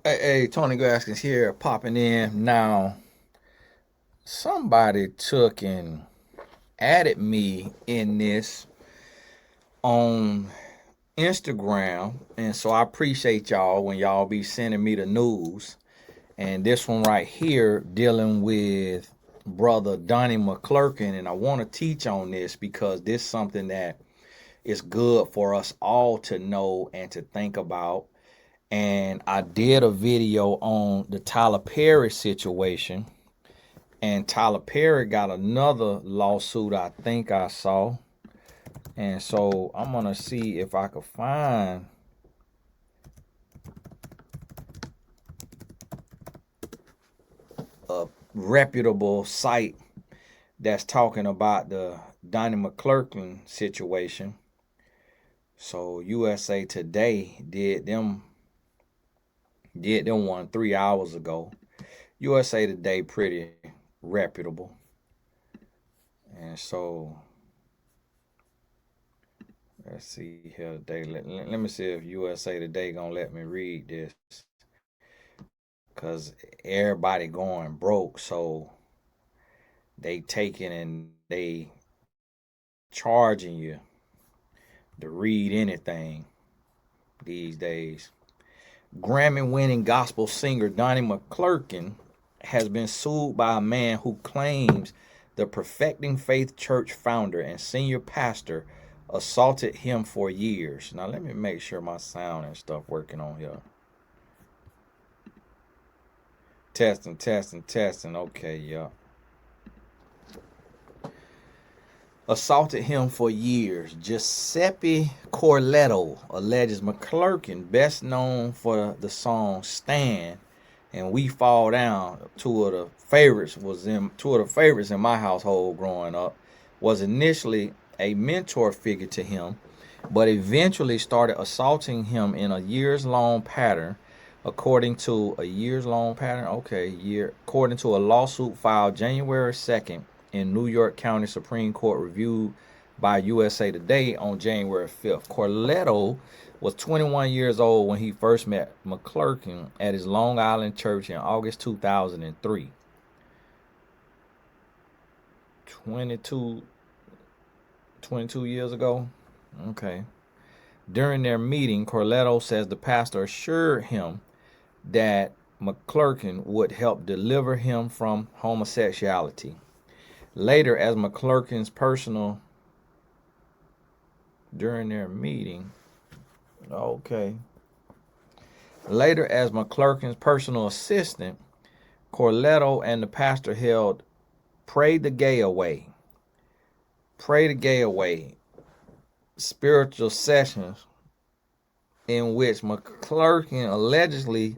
Hey, Tony Gaskins here, popping in. Now, somebody took and added me in this on Instagram, and so I appreciate y'all when y'all be sending me the news. And this one right here dealing with brother Donnie McClurkin, and I want to teach on this because this is something that is good for us all to know and to think about. And I did a video on the Tyler Perry situation, and Tyler Perry got another lawsuit I think I saw. And so I'm gonna see if I could find a reputable site that's talking about the Donnie McClurkin situation. So USA Today did them one 3 hours ago. USA Today pretty reputable. And so let's see here today. Let me see if USA Today gonna let me read this, cause everybody going broke, so they taking and they charging you to read anything these days. Grammy-winning gospel singer Donnie McClurkin has been sued by a man who claims the Perfecting Faith Church founder and senior pastor assaulted him for years. Now let me make sure my sound and stuff working on here. Testing, testing, testing. Okay, yeah. Assaulted him for years. Giuseppe Corletto alleges McClurkin, best known for the song "Stand" and "We Fall Down," two of the favorites in my household growing up, was initially a mentor figure to him, but eventually started assaulting him in a years-long pattern. According to a lawsuit filed January 2nd in New York County Supreme Court, reviewed by USA Today on January 5th. Corletto was 21 years old when he first met McClurkin at his Long Island church in August 2003. 22 years ago? Okay. During their meeting, Corletto says the pastor assured him that McClurkin would help deliver him from homosexuality. Later, as McClurkin's personal during their meeting, okay. Later, as McClurkin's personal assistant, Corletto and the pastor held Pray the Gay Away spiritual sessions in which McClurkin allegedly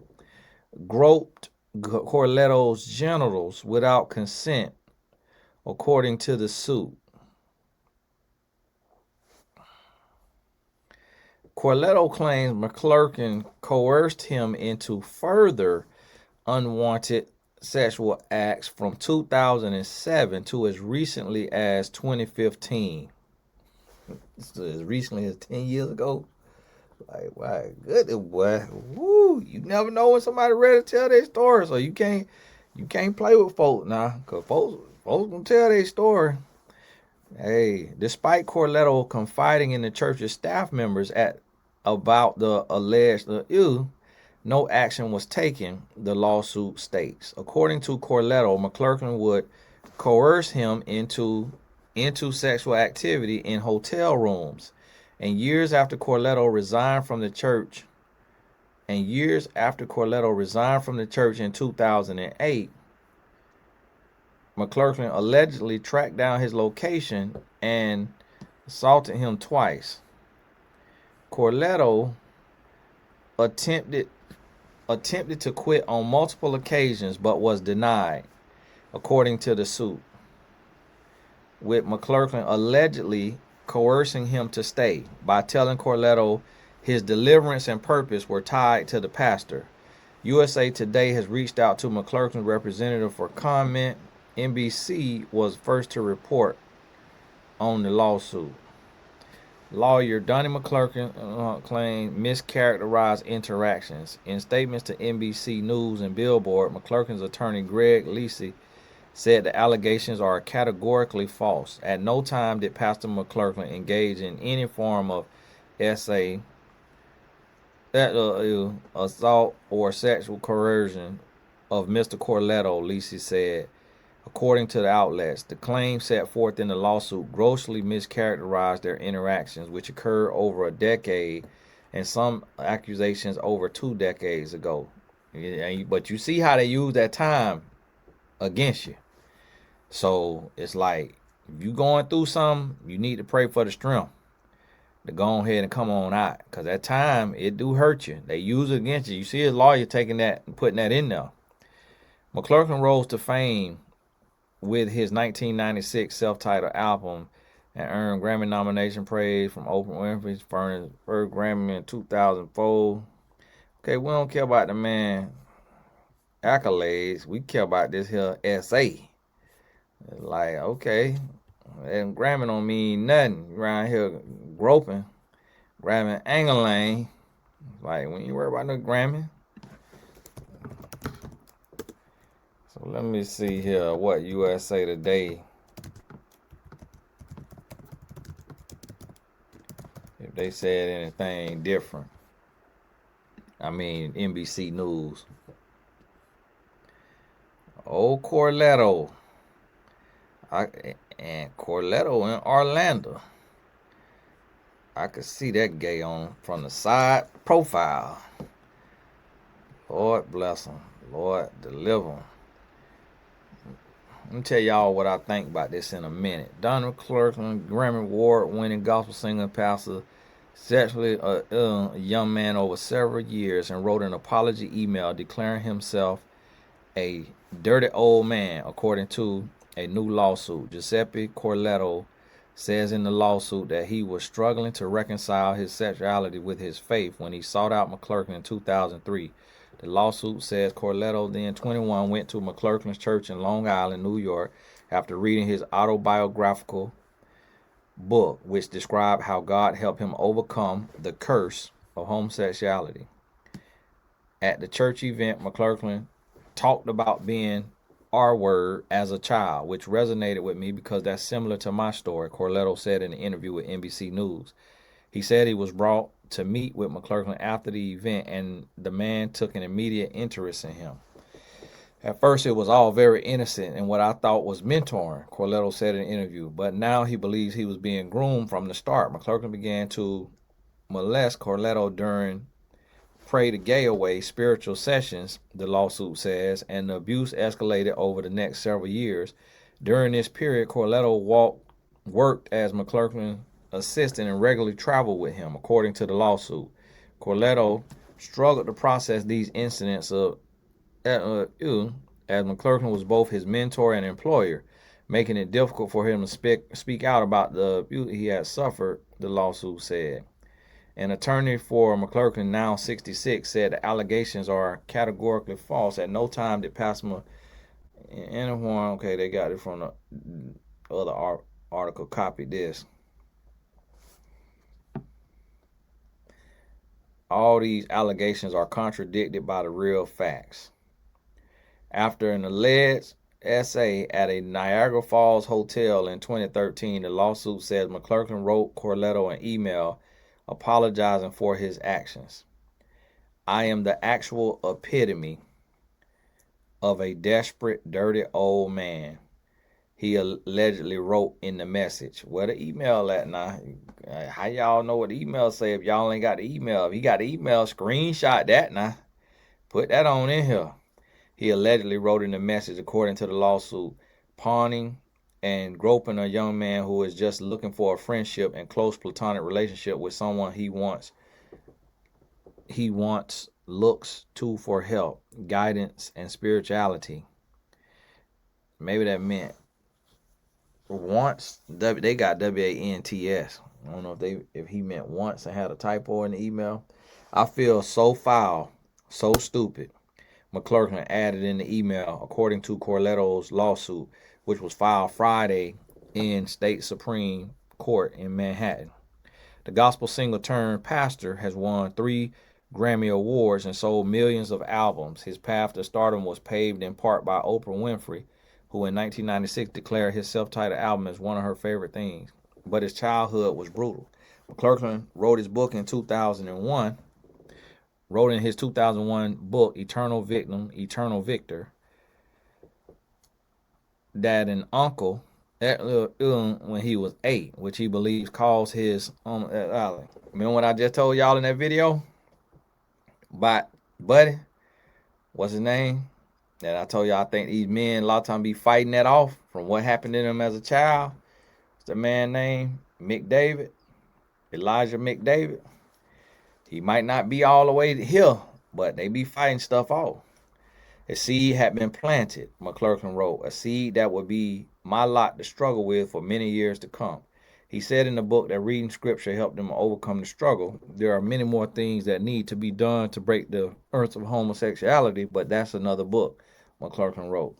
groped Corletto's genitals without consent, according to the suit. Corletto claims McClurkin coerced him into further unwanted sexual acts from 2007 to as recently as 2015. So as recently as 10 years ago. Like, wow, good boy. Woo, you never know when somebody ready to tell their story, so you can't play with folks now, cause folks gonna tell their story. Hey, despite Corletto confiding in the church's staff members about the alleged no action was taken, the lawsuit states. According to Corletto, McClurkin would coerce him into sexual activity in hotel rooms. And years after Corletto resigned from the church in 2008, McClurkin allegedly tracked down his location and assaulted him twice. Corletto attempted to quit on multiple occasions but was denied, according to the suit, with McClurkin allegedly coercing him to stay by telling Corletto his deliverance and purpose were tied to the pastor. USA Today has reached out to McClurkin's representative for comment. NBC was first to report on the lawsuit. Lawyer Donnie McClurkin claimed mischaracterized interactions. In statements to NBC News and Billboard, McClurkin's attorney Greg Lisi said the allegations are categorically false. At no time did Pastor McClurkin engage in any form of SA, assault, or sexual coercion of Mr. Corletto, Lisi said. According to the outlets, the claims set forth in the lawsuit grossly mischaracterized their interactions, which occurred over a decade, and some accusations over 2 decades ago. But you see how they use that time against you. So it's like, if you going through something, you need to pray for the strength to go ahead and come on out. Because that time, it do hurt you. They use it against you. You see his lawyer taking that and putting that in there. McClurkin rose to fame with his 1996 self-titled album and earned Grammy nomination praise from Oprah Winfrey's first Grammy in 2004. Okay, we don't care about the man accolades. We care about this here essay. It's like, okay, and Grammy don't mean nothing. You around here groping, grabbing angling. Like, when you worry about no Grammy. So let me see here what USA Today, if they said anything different. I mean, NBC News. Old Corletto. And Corletto in Orlando. I could see that gay on from the side profile. Lord bless him. Lord deliver him. Let me tell y'all what I think about this in a minute. Donnie McClurkin, Grammy Award-winning gospel singer and pastor, sexually a young man over several years and wrote an apology email declaring himself a dirty old man, according to a new lawsuit. Giuseppe Corletto says in the lawsuit that he was struggling to reconcile his sexuality with his faith when he sought out McClurkin in 2003. The lawsuit says Corletto, then 21, went to McClurkin's church in Long Island, New York, after reading his autobiographical book, which described how God helped him overcome the curse of homosexuality. At the church event, McClurkin talked about being R-word as a child, which resonated with me because that's similar to my story, Corletto said in an interview with NBC News. He said he was brought to meet with McClurkin after the event, and the man took an immediate interest in him. At first, it was all very innocent and what I thought was mentoring, Corletto said in an interview, but now he believes he was being groomed from the start. McClurkin began to molest Corletto during Pray the Gay Away spiritual sessions, the lawsuit says, and the abuse escalated over the next several years. During this period, Corletto worked as McClurkin assistant and regularly traveled with him, according to the lawsuit. Corletto struggled to process these incidents as McClurkin was both his mentor and employer, making it difficult for him to speak out about the abuse he had suffered, the lawsuit said. An attorney for McClurkin, now 66, said the allegations are categorically false. At no time did Pastor anyone, okay, they got it from the other article, copied this. All these allegations are contradicted by the real facts. After an alleged essay at a Niagara Falls hotel in 2013, the lawsuit says McClurkin wrote Corletto an email apologizing for his actions. I am the actual epitome of a desperate, dirty old man, he allegedly wrote in the message. Where the email at now? How y'all know what the email say if y'all ain't got the email? If you got the email, screenshot that now. Put that on in here. He allegedly wrote in the message, according to the lawsuit, pawning and groping a young man who is just looking for a friendship and close platonic relationship with someone he wants looks to for help, guidance, and spirituality. Maybe that meant once. They got W-A-N-T-S. I don't know if he meant once and had a typo in the email. I feel so foul, so stupid, McClurkin added in the email, according to Corletto's lawsuit, which was filed Friday in State Supreme Court in Manhattan. The gospel singer turned pastor has won 3 Grammy Awards and sold millions of albums. His path to stardom was paved in part by Oprah Winfrey, who in 1996 declared his self-titled album as one of her favorite things. But his childhood was brutal. McClurkin wrote his book in 2001, wrote in his 2001 book, Eternal Victim, Eternal Victor, that an uncle when he was 8, which he believes caused his remember what I just told y'all in that video about Buddy? What's his name? That I told y'all I think these men a lot of times be fighting that off from what happened to them as a child. It's the man named McDavid, Elijah McDavid. He might not be all the way here, but they be fighting stuff off. A seed had been planted, McClurkin wrote, a seed that would be my lot to struggle with for many years to come. He said in the book that reading scripture helped him overcome the struggle. There are many more things that need to be done to break the earth of homosexuality, but that's another book, McClurkin wrote.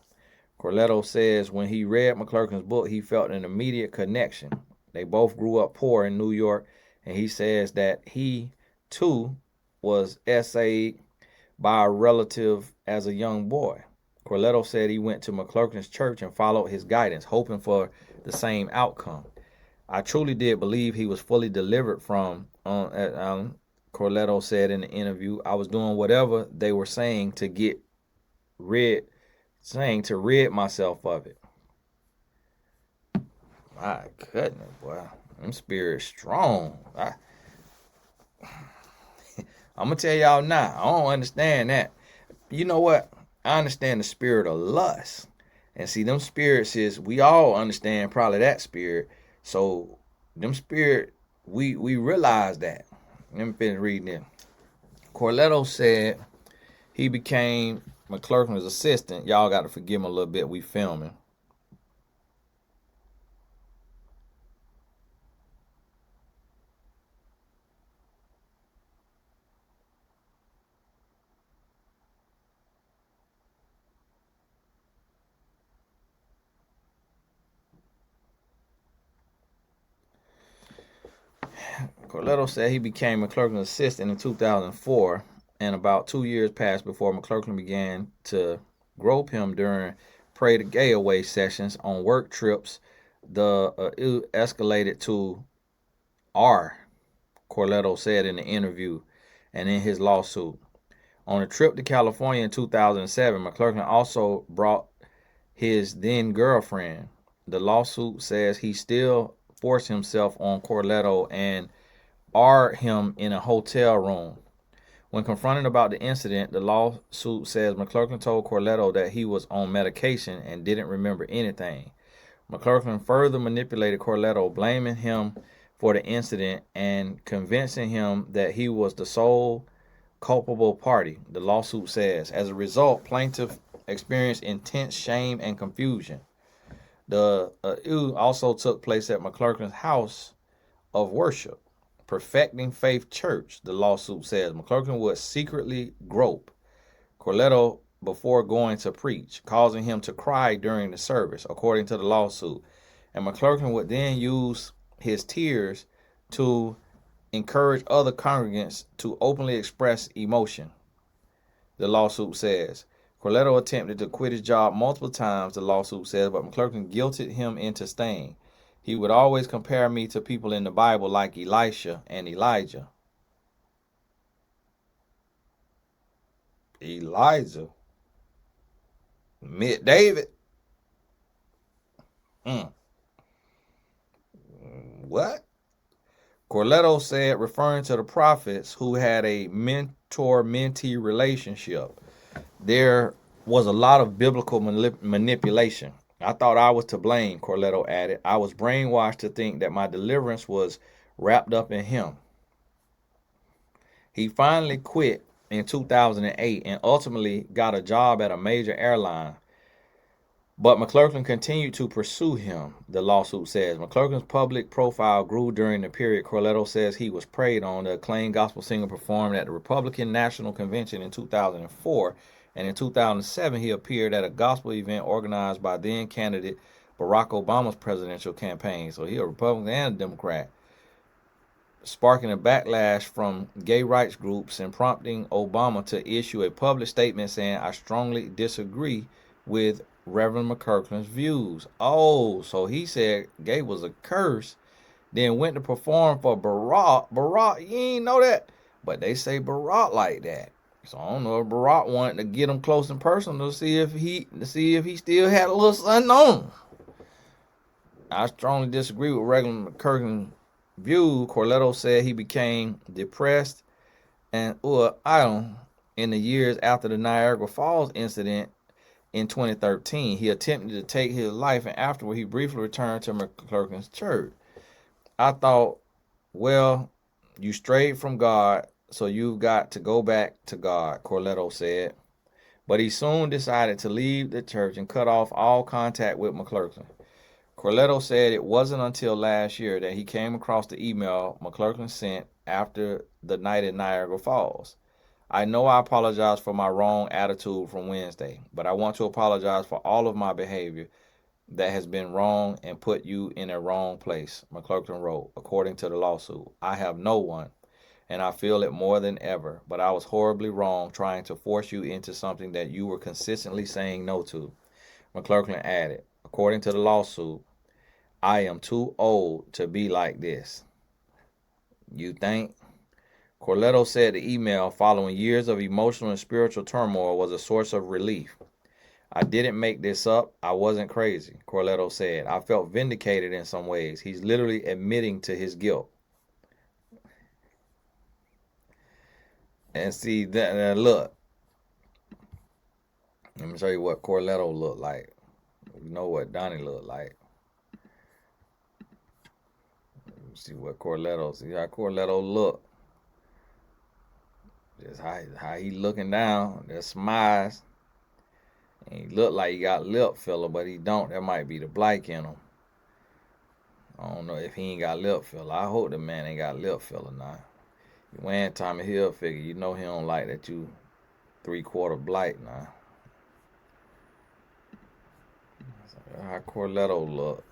Corletto says when he read McClurkin's book, he felt an immediate connection. They both grew up poor in New York, and he says that he, too, was essayed by a relative as a young boy. Corletto said he went to McClurkin's church and followed his guidance, hoping for the same outcome. I truly did believe he was fully delivered from, Corletto said in the interview. I was doing whatever they were saying to rid myself of it. My goodness, boy. Them spirits strong. I'm going to tell y'all now, I don't understand that. You know what? I understand the spirit of lust. And see, them spirits we all understand probably that spirit. So, them spirit, we realize that. Let me finish reading it. Corletto said he became McClurkin's assistant. Y'all got to forgive him a little bit. We filming. Corletto said he became McClurkin's assistant in 2004, and about 2 years passed before McClurkin began to grope him during Pray the Gay Away sessions on work trips. It escalated to R, Corletto said in the interview and in his lawsuit. On a trip to California in 2007, McClurkin also brought his then girlfriend. The lawsuit says he still forced himself on Corletto and R him in a hotel room. When confronted about the incident, the lawsuit says McClurkin told Corletto that he was on medication and didn't remember anything. McClurkin further manipulated Corletto, blaming him for the incident and convincing him that he was the sole culpable party, the lawsuit says. As a result, plaintiff experienced intense shame and confusion. The also took place at McClurkin's house of worship, Perfecting Faith Church, the lawsuit says. McClurkin would secretly grope Corletto before going to preach, causing him to cry during the service, according to the lawsuit. And McClurkin would then use his tears to encourage other congregants to openly express emotion, the lawsuit says. Corletto attempted to quit his job multiple times, the lawsuit says, but McClurkin guilted him into staying. He would always compare me to people in the Bible like Elisha and Elijah. Elijah? David? What? Corletto said, referring to the prophets who had a mentor-mentee relationship. There was a lot of biblical manipulation. I thought I was to blame, Corletto added. I was brainwashed to think that my deliverance was wrapped up in him. He finally quit in 2008 and ultimately got a job at a major airline. But McClurkin continued to pursue him, the lawsuit says. McClurkin's public profile grew during the period Corletto says he was preyed on. The acclaimed gospel singer performed at the Republican National Convention in 2004, and in 2007 he appeared at a gospel event organized by then candidate Barack Obama's presidential campaign. So he a Republican and a Democrat. sparking a backlash from gay rights groups and prompting Obama to issue a public statement saying, I strongly disagree with Reverend McClurkin's views. Oh, so he said gay was a curse, then went to perform for Barack. Barack, you ain't know that? But they say Barack like that. So I don't know if Barack wanted to get him close and personal to see if he still had a little something on him. I strongly disagree with Reverend McClurkin's view. Corletto said he became depressed and idle in the years after the Niagara Falls incident in 2013. He attempted to take his life, and afterward he briefly returned to McClurkin's church. I thought, well, you strayed from God, so you've got to go back to God, Corletto said. But he soon decided to leave the church and cut off all contact with McClurkin. Corletto said it wasn't until last year that he came across the email McClurkin sent after the night at Niagara Falls. I know I apologize for my wrong attitude from Wednesday, but I want to apologize for all of my behavior that has been wrong and put you in a wrong place, McClurkin wrote, according to the lawsuit. I have no one, and I feel it more than ever, but I was horribly wrong trying to force you into something that you were consistently saying no to. McClurkin added, according to the lawsuit, I am too old to be like this. You think? Corletto said the email, following years of emotional and spiritual turmoil, was a source of relief. I didn't make this up. I wasn't crazy, Corletto said. I felt vindicated in some ways. He's literally admitting to his guilt. And see, that look. Let me show you what Corletto looked like. You know what Donnie looked like. See what Corletto, see how Corletto look. Just how he looking down. There's smiles. And he look like he got lip filler, but he don't. That might be the black in him. I don't know if he ain't got lip filler. I hope the man ain't got lip filler now. You wearing Tommy Hilfiger, you know he don't like that you 3/4 black now. How Corletto look.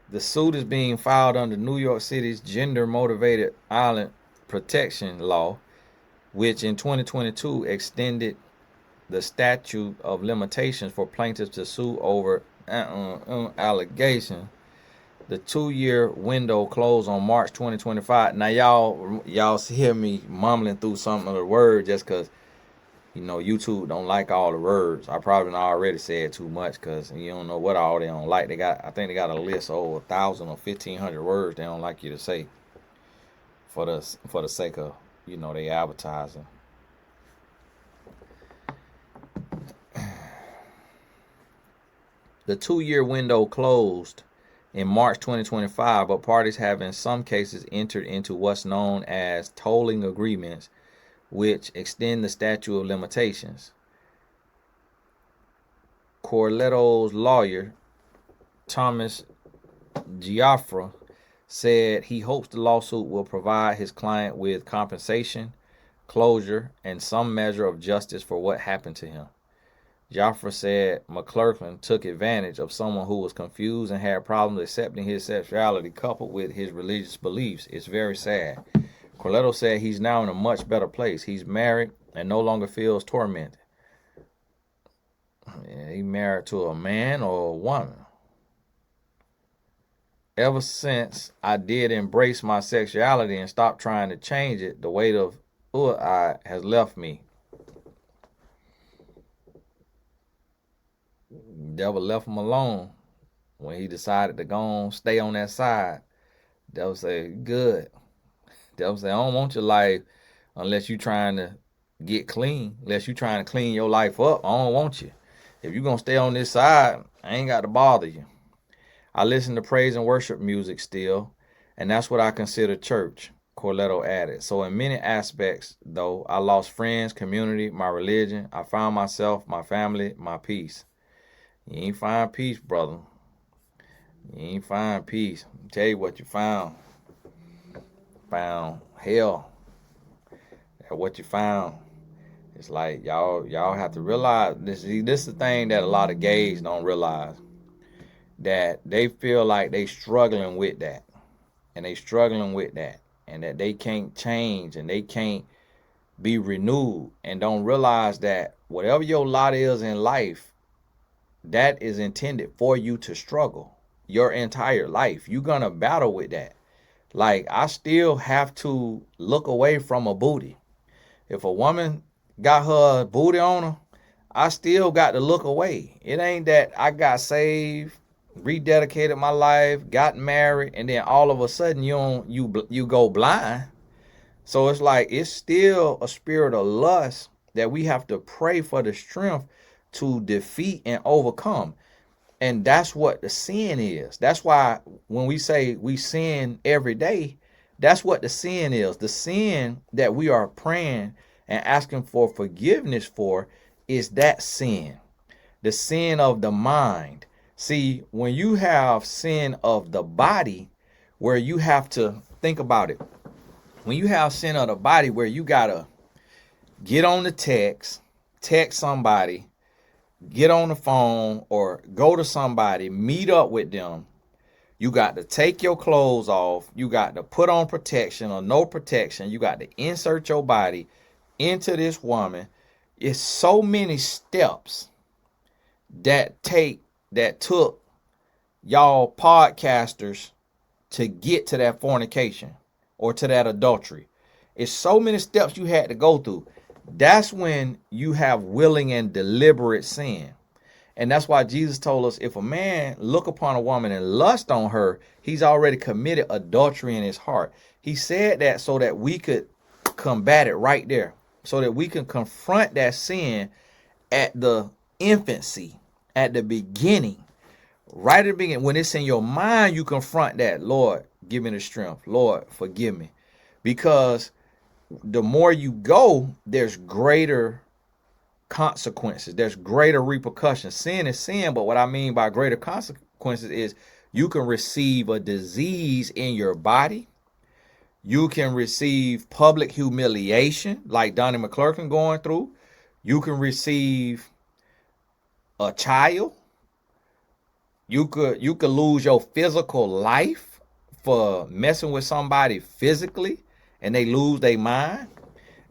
The suit is being filed under New York City's gender-motivated violence protection law, which in 2022 extended the statute of limitations for plaintiffs to sue over allegation. The 2-year window closed on March 2025. Now y'all hear me mumbling through some of the words just because YouTube don't like all the words. I probably already said too much because you don't know what all they don't like. I think they got a list of over 1,000 or 1,500 words they don't like you to say for the sake of they advertising. The 2-year window closed in March 2025, but parties have in some cases entered into what's known as tolling agreements, which extend the statute of limitations. Corletto's lawyer, Thomas Giaffra, said he hopes the lawsuit will provide his client with compensation, closure, and some measure of justice for what happened to him. Giaffra said McClurkin took advantage of someone who was confused and had problems accepting his sexuality coupled with his religious beliefs. It's very sad. Corletto said he's now in a much better place. He's married and no longer feels tormented. He married to a man or a woman. Ever since I did embrace my sexuality and stopped trying to change it, the weight of I has left me. The devil left him alone when he decided to go on, stay on that side. The devil said, good. The devil said, I don't want your life unless you're trying to get clean, unless you're trying to clean your life up. I don't want you. If you're going to stay on this side, I ain't got to bother you. I listen to praise and worship music still, and that's what I consider church, Corletto added. So in many aspects, though, I lost friends, community, my religion. I found myself, my family, my peace. You ain't find peace, brother. You ain't find peace. I'll tell you what you found. Found hell. That's what you found. It's like y'all have to realize this is the thing that a lot of gays don't realize. That they feel like they struggling with that. and they struggling with that, and that they can't change and they can't be renewed, and don't realize that whatever your lot is in life, that is intended for you to struggle your entire life. You're gonna battle with that. Like, I still have to look away from a booty. If a woman got her booty on her, I still got to look away. It ain't that I got saved, rededicated my life, got married, and then all of a sudden you go blind. So it's like, it's still a spirit of lust that we have to pray for the strength to defeat and overcome. And that's what the sin is. That's why when we say we sin every day, that's what the sin is. The sin that we are praying and asking for forgiveness for is that sin. The sin of the mind. See, when you have sin of the body, where you have to think about it, when you have sin of the body where you gotta get on the text somebody, get on the phone, or go to somebody, meet up with them, you got to take your clothes off, you got to put on protection or no protection, you got to insert your body into this woman. It's so many steps that took y'all podcasters to get to that fornication or to that adultery. It's so many steps you had to go through. That's when you have willing and deliberate sin. And that's why Jesus told us, if a man look upon a woman and lust on her, he's already committed adultery in his heart. He said that so that we could combat it right there, so that we can confront that sin at the infancy, at the beginning, right at the beginning. When it's in your mind, you confront that. Lord, give me the strength. Lord, forgive me. Because the more you go, there's greater consequences. There's greater repercussions. Sin is sin, but what I mean by greater consequences is you can receive a disease in your body. You can receive public humiliation, like Donnie McClurkin going through. You can receive a child. You could lose your physical life for messing with somebody physically, and they lose their mind.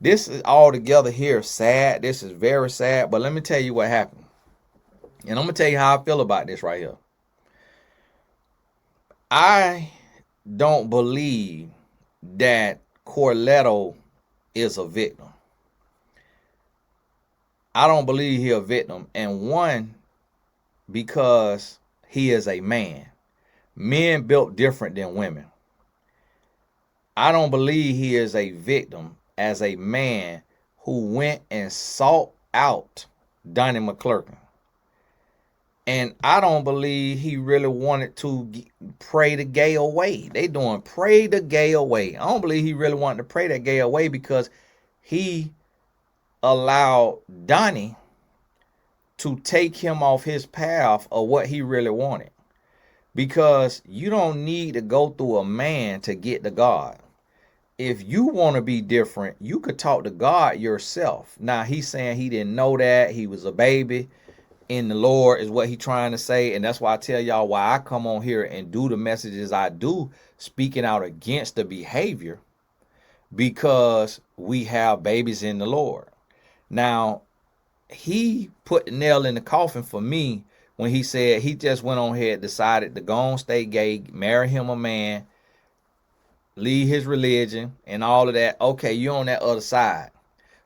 This is all together here sad. This is very sad. But let me tell you what happened. And I'm going to tell you how I feel about this right here. I don't believe that Corletto is a victim. I don't believe he's a victim. And one, because he is a man. Men built different than women. I don't believe he is a victim as a man who went and sought out Donnie McClurkin. And I don't believe he really wanted to pray the gay away. They doing pray the gay away. I don't believe he really wanted to pray that gay away because he allowed Donnie to take him off his path of what he really wanted. Because you don't need to go through a man to get to God. If you want to be different, you could talk to God yourself. Now, he's saying he didn't know that. He was a baby in the Lord is what he's trying to say. And that's why I tell y'all why I come on here and do the messages I do, speaking out against the behavior, because we have babies in the Lord. Now, he put the nail in the coffin for me when he said he just went on ahead, decided to go on, stay gay, marry him a man, leave his religion and all of that. Okay, you're on that other side.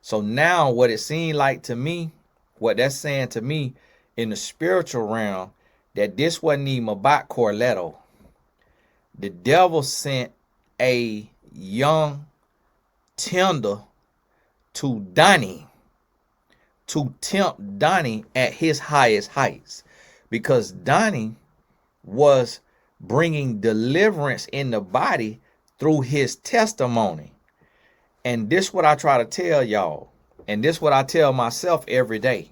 So now what it seemed like to me, what that's saying to me in the spiritual realm, that this wasn't even about Corletto. The devil sent a young tender to Donnie to tempt Donnie at his highest heights, because Donnie was bringing deliverance in the body through his testimony. And this what I try to tell y'all, and this what I tell myself every day,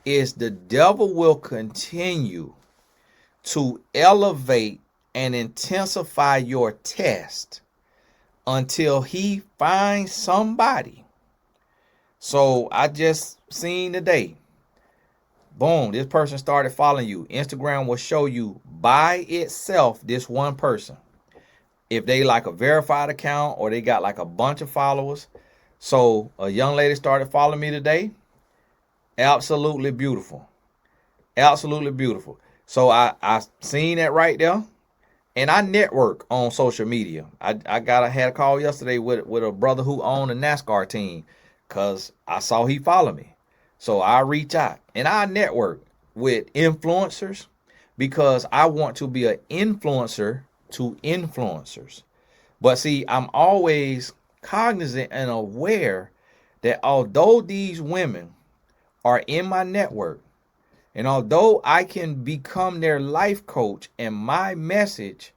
is the devil will continue to elevate and intensify your test until he finds somebody. So I just seen today, boom, this person started following you. Instagram will show you by itself this one person. if they like a verified account or they got like a bunch of followers. So a young lady started following me today. Absolutely beautiful. Absolutely beautiful. So I seen that right there. And I network on social media. I had a call yesterday with a brother who owned a NASCAR team because I saw he followed me. So I reach out and I network with influencers because I want to be an influencer to influencers. But see, I'm always cognizant and aware that although these women are in my network, and although I can become their life coach and my message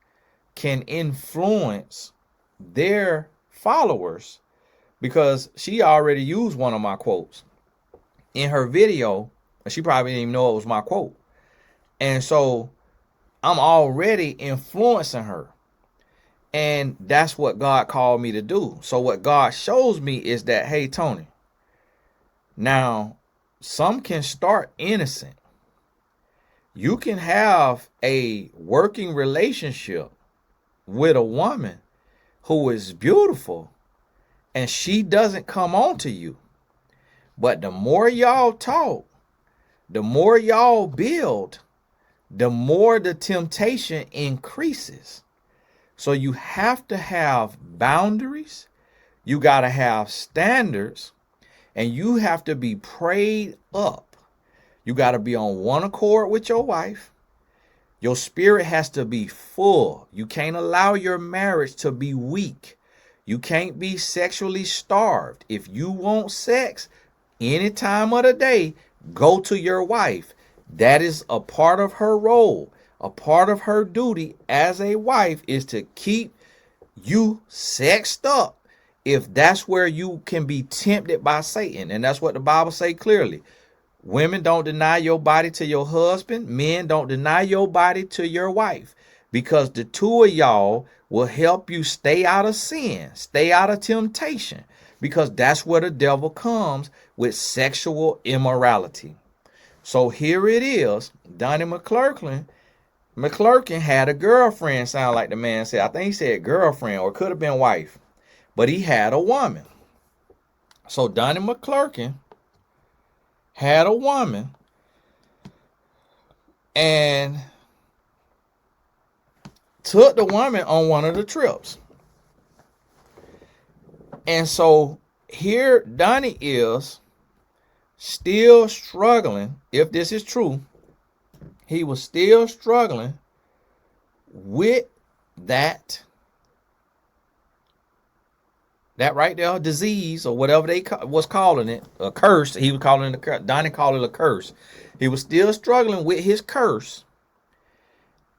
can influence their followers, because she already used one of my quotes in her video, and she probably didn't even know it was my quote. And so I'm already influencing her. And that's what God called me to do. So what God shows me is that, hey, Tony, now some can start innocent. You can have a working relationship with a woman who is beautiful and she doesn't come on to you. But the more y'all talk, the more y'all build, the more the temptation increases. So you have to have boundaries. You got to have standards, and you have to be prayed up. You got to be on one accord with your wife. Your spirit has to be full. You can't allow your marriage to be weak. You can't be sexually starved. If you want sex any time of the day, go to your wife. That is a part of her role. A part of her duty as a wife is to keep you sexed up if that's where you can be tempted by Satan. And that's what the Bible say clearly. Women, don't deny your body to your husband. Men, don't deny your body to your wife, because the two of y'all will help you stay out of sin, stay out of temptation, because that's where the devil comes with sexual immorality. So here it is. Donnie McClurkin had a girlfriend, sound like the man said. I think he said girlfriend, or it could have been wife. But he had a woman. So Donnie McClurkin had a woman and took the woman on one of the trips. And so here Donnie is still struggling. If this is true, he was still struggling with that right there, disease or whatever they was calling it, a curse. He was calling it a curse. Donnie called it a curse. He was still struggling with his curse.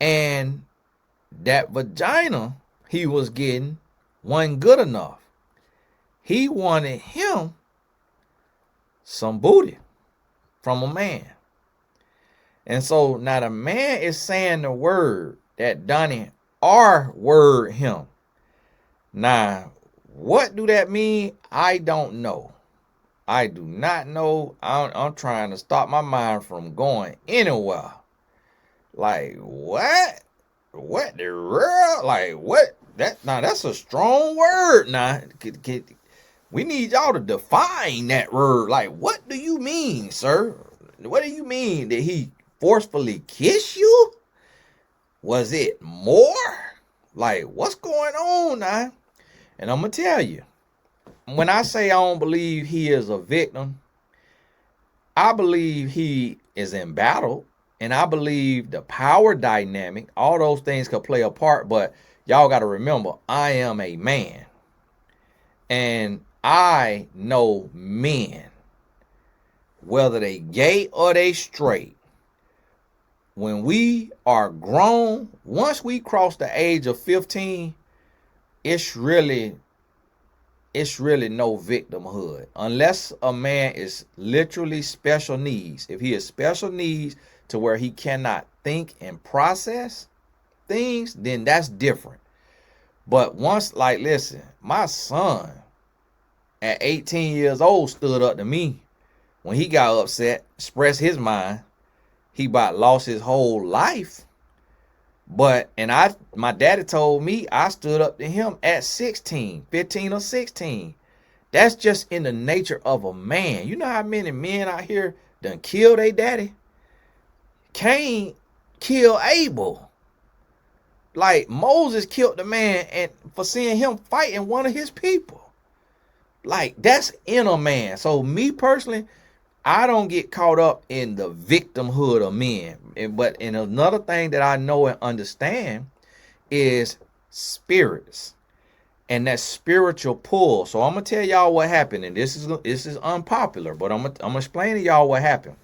And that vagina he was getting wasn't good enough. He wanted him some booty from a man. And so now the man is saying the word that Donnie R word him. Now, what do that mean? I don't know. I do not know. I'm trying to stop my mind from going anywhere. Like, what? What the world? Like, what? Now, that's a strong word. Now, we need y'all to define that word. Like, what do you mean, sir? What do you mean? Did he forcefully kiss you? Was it more? Like, what's going on now? And I'm going to tell you, when I say I don't believe he is a victim, I believe he is in battle. And I believe the power dynamic, all those things could play a part. But y'all got to remember, I am a man. And I know men, whether they gay or they straight. When we are grown, once we cross the age of 15, it's really no victimhood. Unless a man is literally special needs. If he is special needs to where he cannot think and process things, then that's different. But once, like, listen, my son at 18 years old stood up to me when he got upset, expressed his mind. He about lost his whole life. My daddy told me I stood up to him at 16, 15 or 16. That's just in the nature of a man. You know how many men out here done killed their daddy? Cain killed Abel. Like Moses killed the man and for seeing him fighting one of his people. Like that's in a man. So me personally, I don't get caught up in the victimhood of men. But in another thing that I know and understand is spirits and that spiritual pull. So I'm gonna tell y'all what happened, and this is unpopular, but I'm gonna explain to y'all what happened.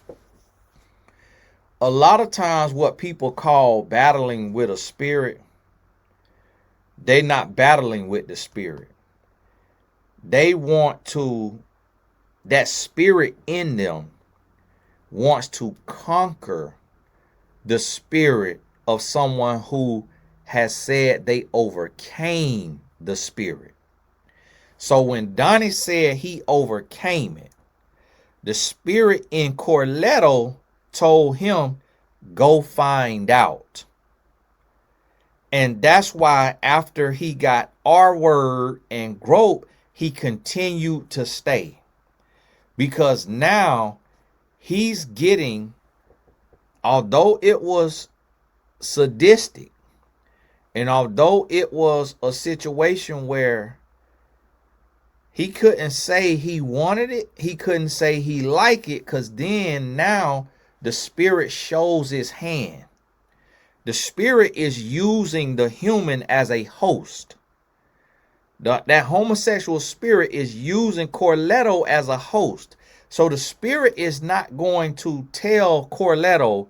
A lot of times, what people call battling with a spirit, they're not battling with the spirit. They want to. That spirit in them wants to conquer the spirit of someone who has said they overcame the spirit. So when Donnie said he overcame it, the spirit in Corletto told him, go find out. And that's why after he got our word and grope, he continued to stay. Because now he's getting, although it was sadistic, and although it was a situation where he couldn't say he wanted it, he couldn't say he liked it, because then now the spirit shows his hand. The spirit is using the human as a host. That homosexual spirit is using Corletto as a host. So the spirit is not going to tell Corletto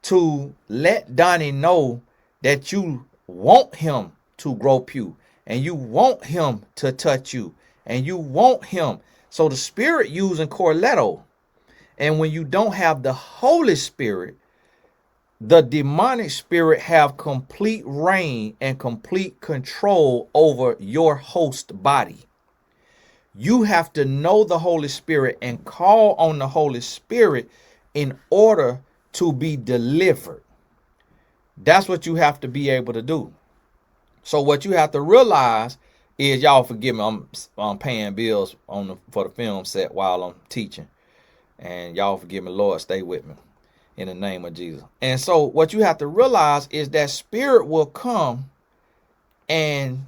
to let Donnie know that you want him to grope you, and you want him to touch you, and you want him. So the spirit using Corletto. And when you don't have the Holy Spirit, the demonic spirit have complete reign and complete control over your host body. You have to know the Holy Spirit and call on the Holy Spirit in order to be delivered. That's what you have to be able to do. So what you have to realize is, y'all forgive me, I'm paying bills for the film set while I'm teaching. And y'all forgive me, Lord, stay with me. In the name of Jesus. And so what you have to realize is that spirit will come and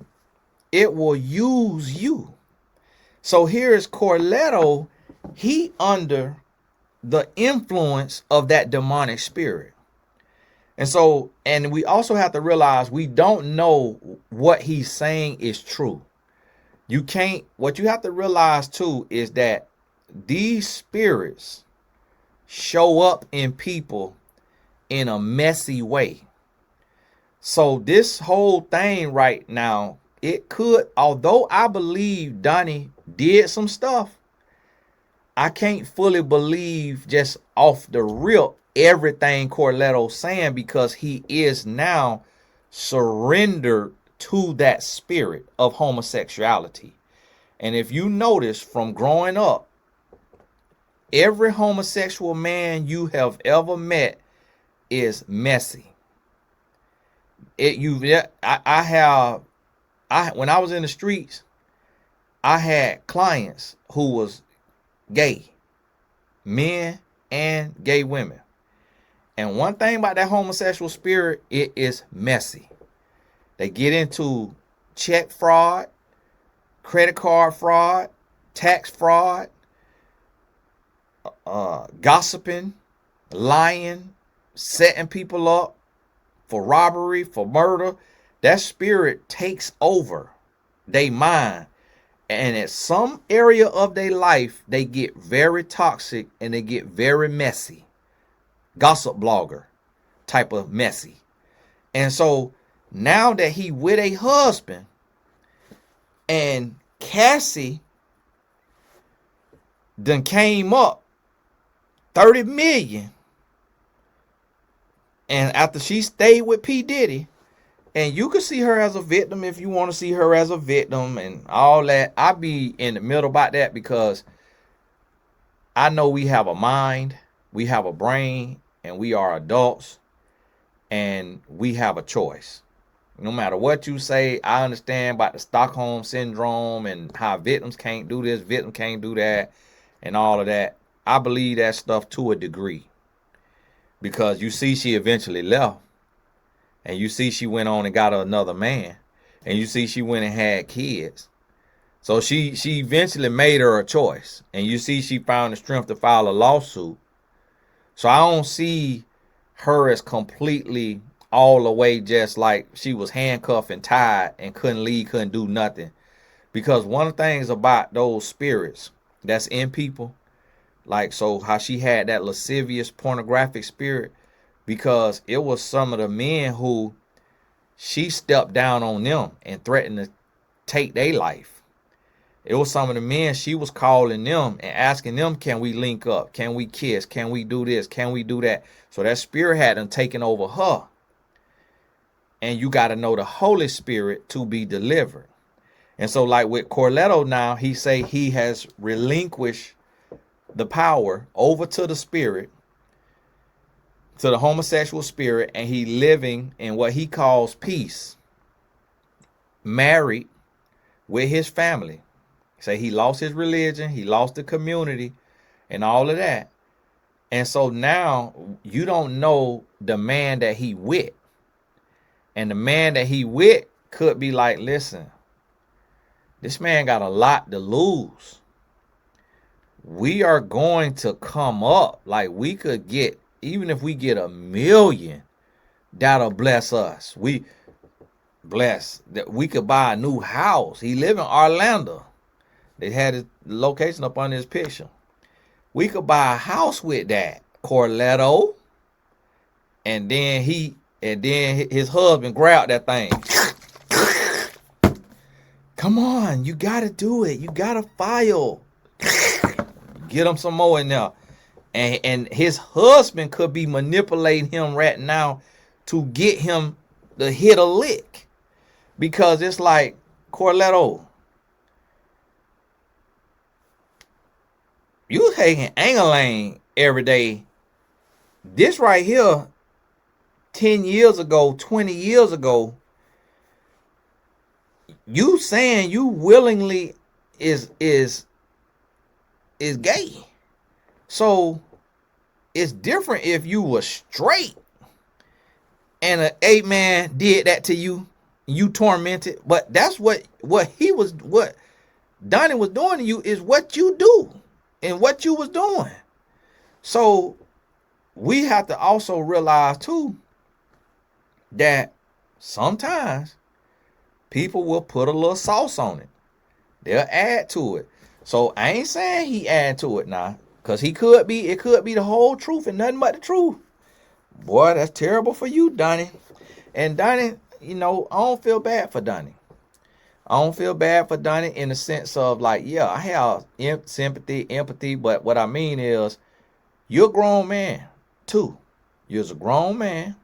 it will use you. So here's Corletto. He under the influence of that demonic spirit. And we also have to realize we don't know what he's saying is true. What you have to realize too is that these spirits show up in people in a messy way. So this whole thing right now, it could, although I believe Donnie did some stuff, I can't fully believe just off the rip everything Corletto's saying, because he is now surrendered to that spirit of homosexuality. And if you notice from growing up, every homosexual man you have ever met is messy. When I was in the streets, I had clients who was gay, men and gay women. And one thing about that homosexual spirit, it is messy. They get into check fraud, credit card fraud, tax fraud, gossiping, lying, setting people up for robbery, for murder. That spirit takes over their mind, and at some area of their life they get very toxic and they get very messy. Gossip blogger type of messy. And so now that he with a husband, and Cassie done came up 30 million, and after she stayed with P. Diddy, and you can see her as a victim if you want to see her as a victim and all that. I be in the middle about that, because I know we have a mind, we have a brain, and we are adults. and we have a choice. No matter what you say, I understand about the Stockholm syndrome and how victims can't do this, victims can't do that, and all of that. I believe that stuff to a degree. Because you see she eventually left. And you see she went on and got another man. And you see she went and had kids. So she eventually made her a choice. And you see she found the strength to file a lawsuit. So I don't see her as completely all the way just like she was handcuffed and tied and couldn't leave, couldn't do nothing. Because one of the things about those spirits that's in people, like so how she had that lascivious pornographic spirit, because it was some of the men who she stepped down on them and threatened to take their life. It was some of the men she was calling them and asking them, can we link up? Can we kiss? Can we do this? Can we do that? So that spirit had them taken over her. And you got to know the Holy Spirit to be delivered. And so like with Corletto now, he say he has relinquished the power over to the spirit, to the homosexual spirit, and he living in what he calls peace, married with his family. Say he lost his religion, he lost the community and all of that. And so now you don't know the man that he with. And the man that he with could be like, listen, this man got a lot to lose. We are going to come up. Like we could get, even if we get 1 million, that'll bless us. We bless that we could buy a new house. He live in Orlando. They had his location up on his picture. We could buy a house with that, Corletto. And then his husband grabbed that thing. Come on, you gotta do it. You gotta file. Get him some more in there. And his husband could be manipulating him right now to get him to hit a lick. Because it's like, Corletto, you taking Angeline every day. This right here, 10 years ago, 20 years ago, you saying you willingly is gay. So it's different if you were straight and an 8-man did that to you, you tormented. But that's what Donnie was doing to you is what you do and what you was doing. So we have to also realize too that sometimes people will put a little sauce on it. They'll add to it. So I ain't saying he add to it now, because it could be the whole truth and nothing but the truth. Boy, that's terrible for you, Donnie. And Donnie, I don't feel bad for Donnie. I don't feel bad for Donnie in the sense of like, yeah, I have sympathy, empathy, but what I mean is you're a grown man too. You're a grown man.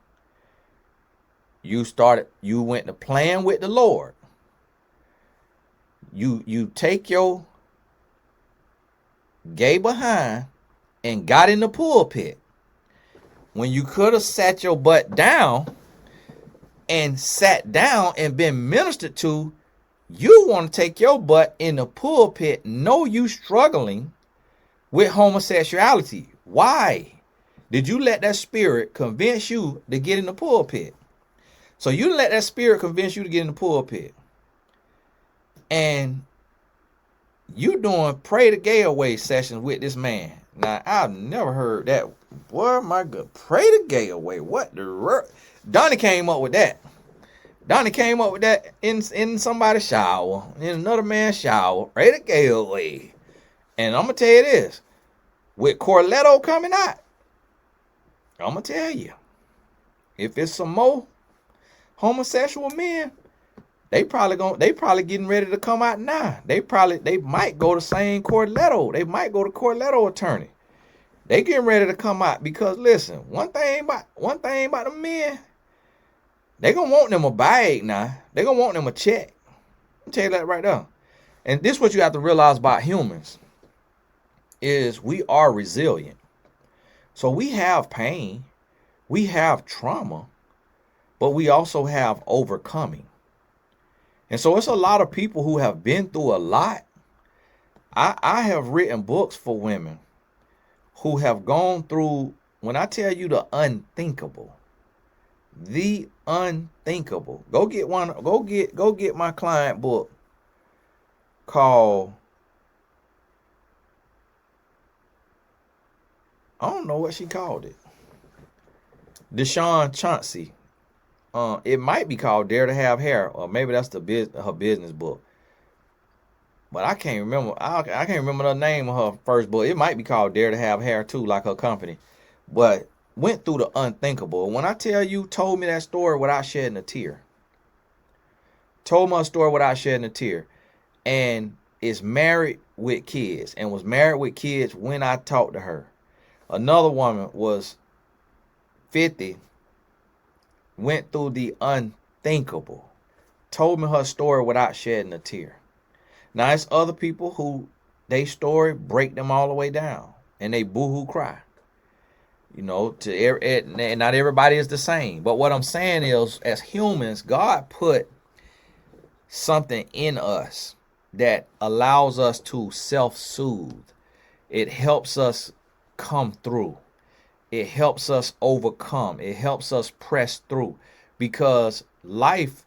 You went to playing with the Lord. You take your gay behind and got in the pulpit when you could have sat your butt down and sat down and been ministered to. You want to take your butt in the pulpit. Know you struggling with homosexuality. Why did you let that spirit convince you to get in the pulpit? So you let that spirit convince you to get in the pulpit. And you doing pray the gay away sessions with this man. Now, I've never heard that. Boy, my God, pray the gay away. What the Donnie came up with that. Donnie came up with that in somebody's shower, in another man's shower. Pray the gay away. And I'm going to tell you this. With Corletto coming out, I'm going to tell you. If it's some more homosexual men, they probably getting ready to come out now. They might go to same Corletto. They might go to Corletto attorney. They getting ready to come out because listen, one thing about the men, they gonna want them a bag now. They gonna want them a check. I'll tell you that right now. And this is what you have to realize about humans is we are resilient. So we have pain, we have trauma, but we also have overcoming. And so it's a lot of people who have been through a lot. I have written books for women who have gone through, when I tell you the unthinkable, go get one, go get my client book called, I don't know what she called it, Deshaun Chauncey. It might be called Dare to Have Hair, or maybe that's her business book. But I can't remember. I can't remember the name of her first book. It might be called Dare to Have Hair too, like her company. But went through the unthinkable. When I tell you, told me that story without shedding a tear. Told my story without shedding a tear. And is married with kids, and was married with kids when I talked to her. Another woman was 50, went through the unthinkable, told me her story without shedding a tear. Now, it's other people who they story break them all the way down, and they boo-hoo cry. You know, and not everybody is the same. But what I'm saying is, as humans, God put something in us that allows us to self-soothe. It helps us come through. It helps us overcome. It helps us press through, because life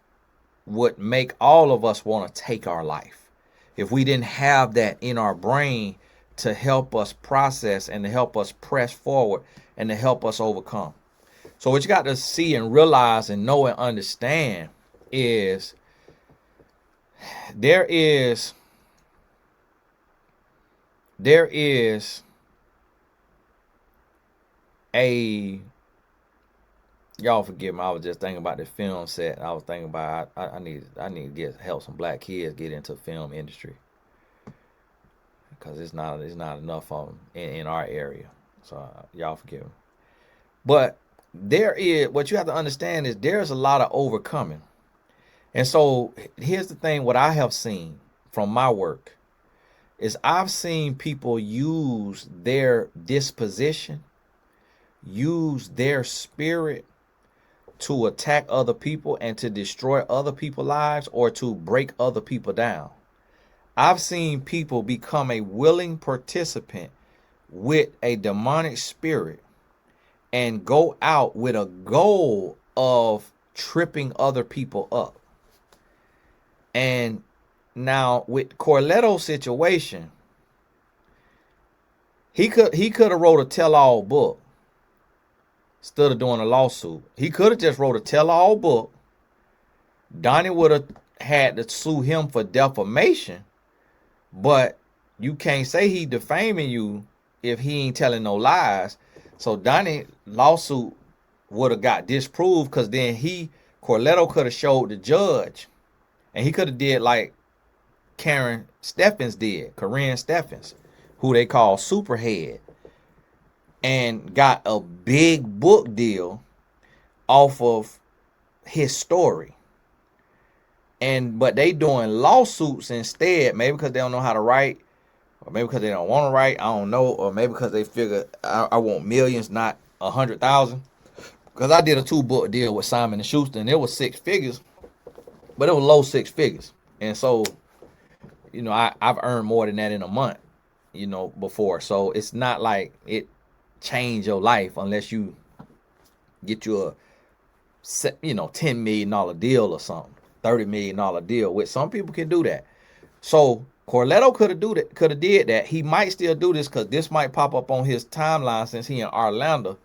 would make all of us want to take our life if we didn't have that in our brain to help us process and to help us press forward and to help us overcome. So what you got to see and realize and know and understand is there is a, y'all forgive me, I was just thinking about the film set. I was thinking about I need to help some black kids get into the film industry, because it's not enough of them in our area. So y'all forgive me. But what you have to understand is there's a lot of overcoming. And so here's the thing, what I have seen from my work is I've seen people use their disposition, use their spirit to attack other people and to destroy other people's lives or to break other people down. I've seen people become a willing participant with a demonic spirit and go out with a goal of tripping other people up. And now with Corletto's situation, he could have wrote a tell-all book instead of doing a lawsuit. He could have just wrote a tell-all book. Donnie would have had to sue him for defamation, but you can't say he defaming you if he ain't telling no lies. So Donnie lawsuit would have got disproved, because then Corletto could have showed the judge, and he could have did like Corinne Steffens, who they call Superhead, and got a big book deal off of his story. But they doing lawsuits instead, maybe because they don't know how to write, or maybe because they don't want to write, I don't know, or maybe because they figure I want millions, not 100,000. Because I did a 2-book deal with Simon & Schuster, and it was 6 figures, but it was low 6 figures. And so, you know, I've earned more than that in a month, you know, before. So it's not like it changed your life unless you get you a, $10 million deal or something, $30 million deal, which some people can do that. So Corletto could have did that. He might still do this, because this might pop up on his timeline since he in Orlando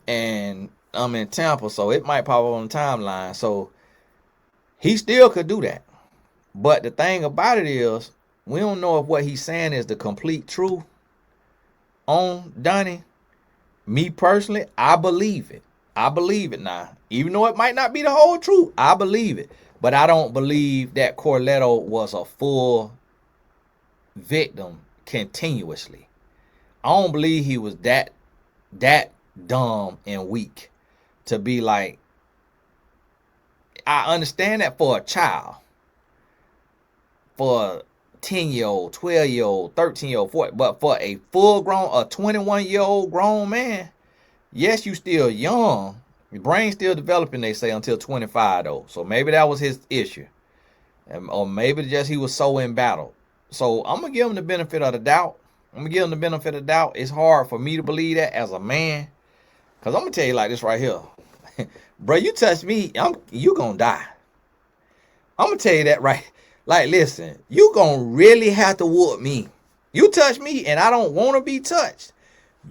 and I'm in Tampa, so it might pop up on the timeline. So he still could do that. But the thing about it is, we don't know if what he's saying is the complete truth on Donnie. Me personally, I believe it. I believe it now. Even though it might not be the whole truth, I believe it. But I don't believe that Corletto was a full victim continuously. I don't believe he was that dumb and weak to be like, I understand that for a child, for a 10-year-old, 12-year-old, 13-year-old, 14, but for a full grown, a 21-year-old grown man, yes, you still young, The brain's still developing, they say, until 25 though. So maybe that was his issue, or maybe just he was so embattled. So I'm gonna give him the benefit of the doubt. I'm gonna give him the benefit of the doubt. It's hard for me to believe that as a man, cause I'm gonna tell you like this right here, bro. You touch me, you gonna die. I'm gonna tell you that right. Like, listen, you gonna really have to whoop me. You touch me, and I don't want to be touched.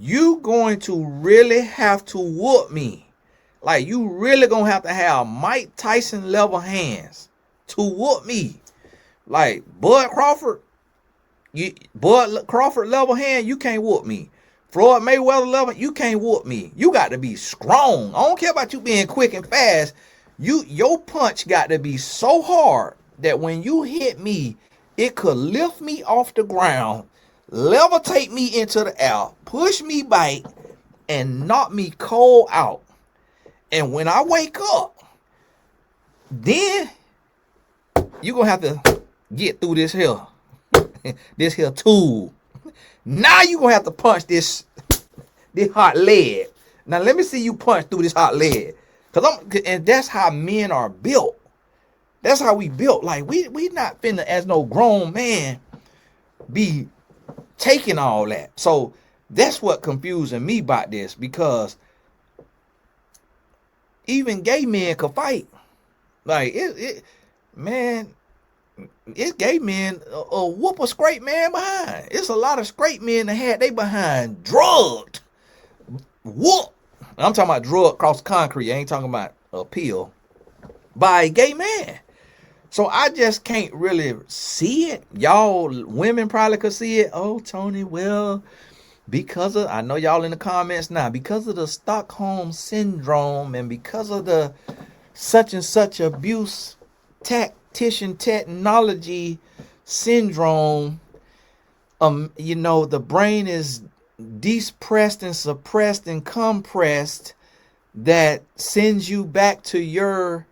You going to really have to whoop me. Like, you really gonna have to have Mike Tyson level hands to whoop me. Like Bud Crawford level hand, you can't whoop me. Floyd Mayweather level, you can't whoop me. You got to be strong. I don't care about you being quick and fast. Your punch got to be so hard that when you hit me, it could lift me off the ground, levitate me into the air, push me back, and knock me cold out. And when I wake up, then you're going to have to get through this here. This here tool. Now you're going to have to punch this hot lead. Now let me see you punch through this hot lead. And that's how men are built. That's how we built. Like, we not finna, as no grown man, be taking all that. So that's what confusing me about this, because even gay men could fight. Like, man, it's gay men whoop a straight man behind. It's a lot of straight men that had they behind drugged. Whoop. I'm talking about drug across concrete. I ain't talking about a pill by a gay man. So I just can't really see it. Y'all women probably could see it. Oh, Tony, well, because of, I know y'all in the comments now, because of the Stockholm syndrome and because of the such and such abuse tactician technology syndrome, the brain is depressed and suppressed and compressed, that sends you back to your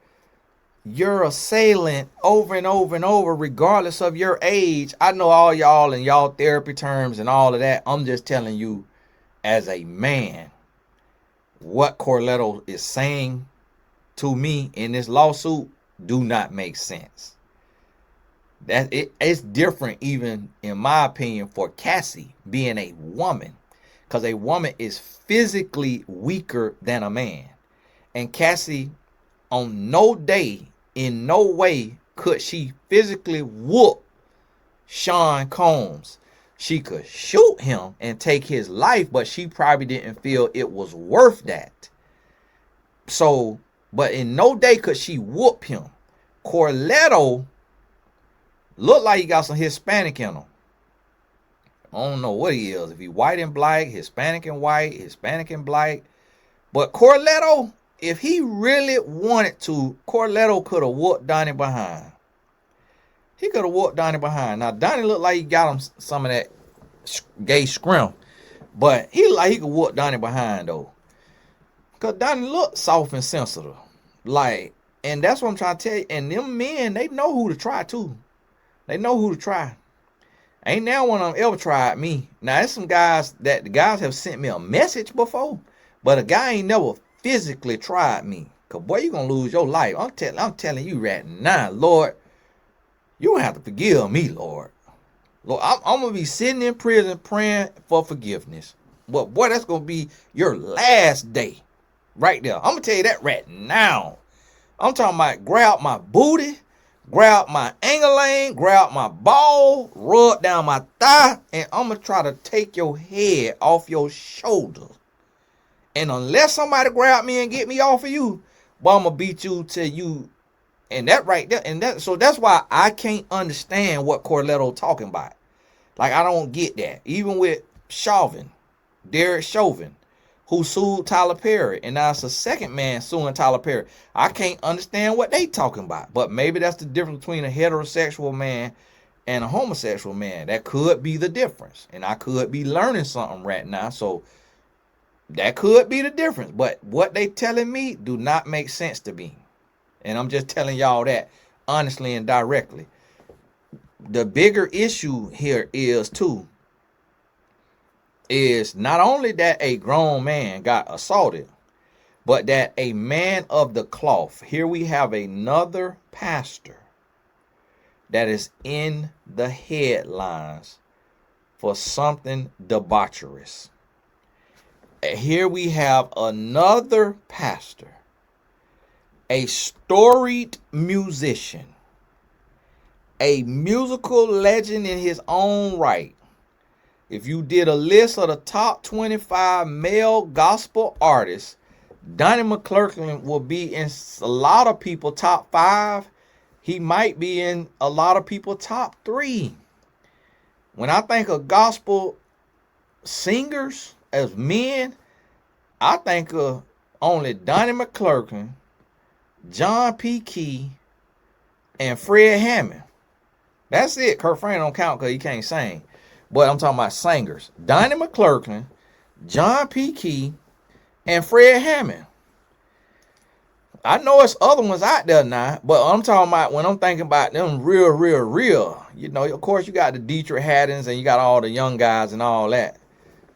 assailant over and over and over, regardless of your age. I know all y'all and y'all therapy terms and all of that. I'm just telling you as a man what Corletto is saying to me in this lawsuit do not make sense. That it's different, even in my opinion, for Cassie being a woman, because a woman is physically weaker than a man, and Cassie on no day, in no way could she physically whoop Sean Combs. She could shoot him and take his life, but she probably didn't feel it was worth that. So, but in no day could she whoop him. Corletto look like he got some Hispanic in him. I don't know what he is. If he white and black, Hispanic and white, Hispanic and black. But Corletto, if he really wanted to, Corletto could have whooped Donnie behind. He could have whooped Donnie behind. Now, Donnie looked like he got him some of that gay scrim. But he looked like he could whoop Donnie behind, though. Because Donnie looked soft and sensitive. Like, and that's what I'm trying to tell you. And them men, they know who to try, too. They know who to try. Ain't now one of them ever tried me. Now, there's some guys that the guys have sent me a message before, but a guy ain't never physically tried me. Because, boy, you're going to lose your life. I'm telling you right now, Lord, you don't have to forgive me, Lord. Lord, I'm going to be sitting in prison praying for forgiveness. But, boy, that's going to be your last day right there. I'm going to tell you that right now. I'm talking about grab my booty, grab my angle, grab my ball, rub down my thigh, and I'm going to try to take your head off your shoulder. And unless somebody grab me and get me off of you, well, I'm going to beat you till you, and that right there, and that, so that's why I can't understand what Corletto talking about. Like, I don't get that. Even with Derek Chauvin, who sued Tyler Perry, and now it's a second man suing Tyler Perry. I can't understand what they talking about, but maybe that's the difference between a heterosexual man and a homosexual man. That could be the difference, and I could be learning something right now, so that could be the difference. But what they telling me do not make sense to me, and I'm just telling y'all that honestly and directly. The bigger issue here is too, is not only that a grown man got assaulted, but that a man of the cloth, here we have another pastor that is in the headlines for something debaucherous. Here we have another pastor, a storied musician, a musical legend in his own right. If you did a list of the top 25 male gospel artists, Donnie McClurkin will be in a lot of people top 5. He might be in a lot of people top 3. When I think of gospel singers as men, I think of only Donnie McClurkin, John P. Key, and Fred Hammond. That's it. Kurt Franklin don't count because he can't sing. But I'm talking about singers. Donnie McClurkin, John P. Key, and Fred Hammond. I know it's other ones out there now, but I'm talking about when I'm thinking about them real. You know, of course, you got the Dietrich Haddons and you got all the young guys and all that.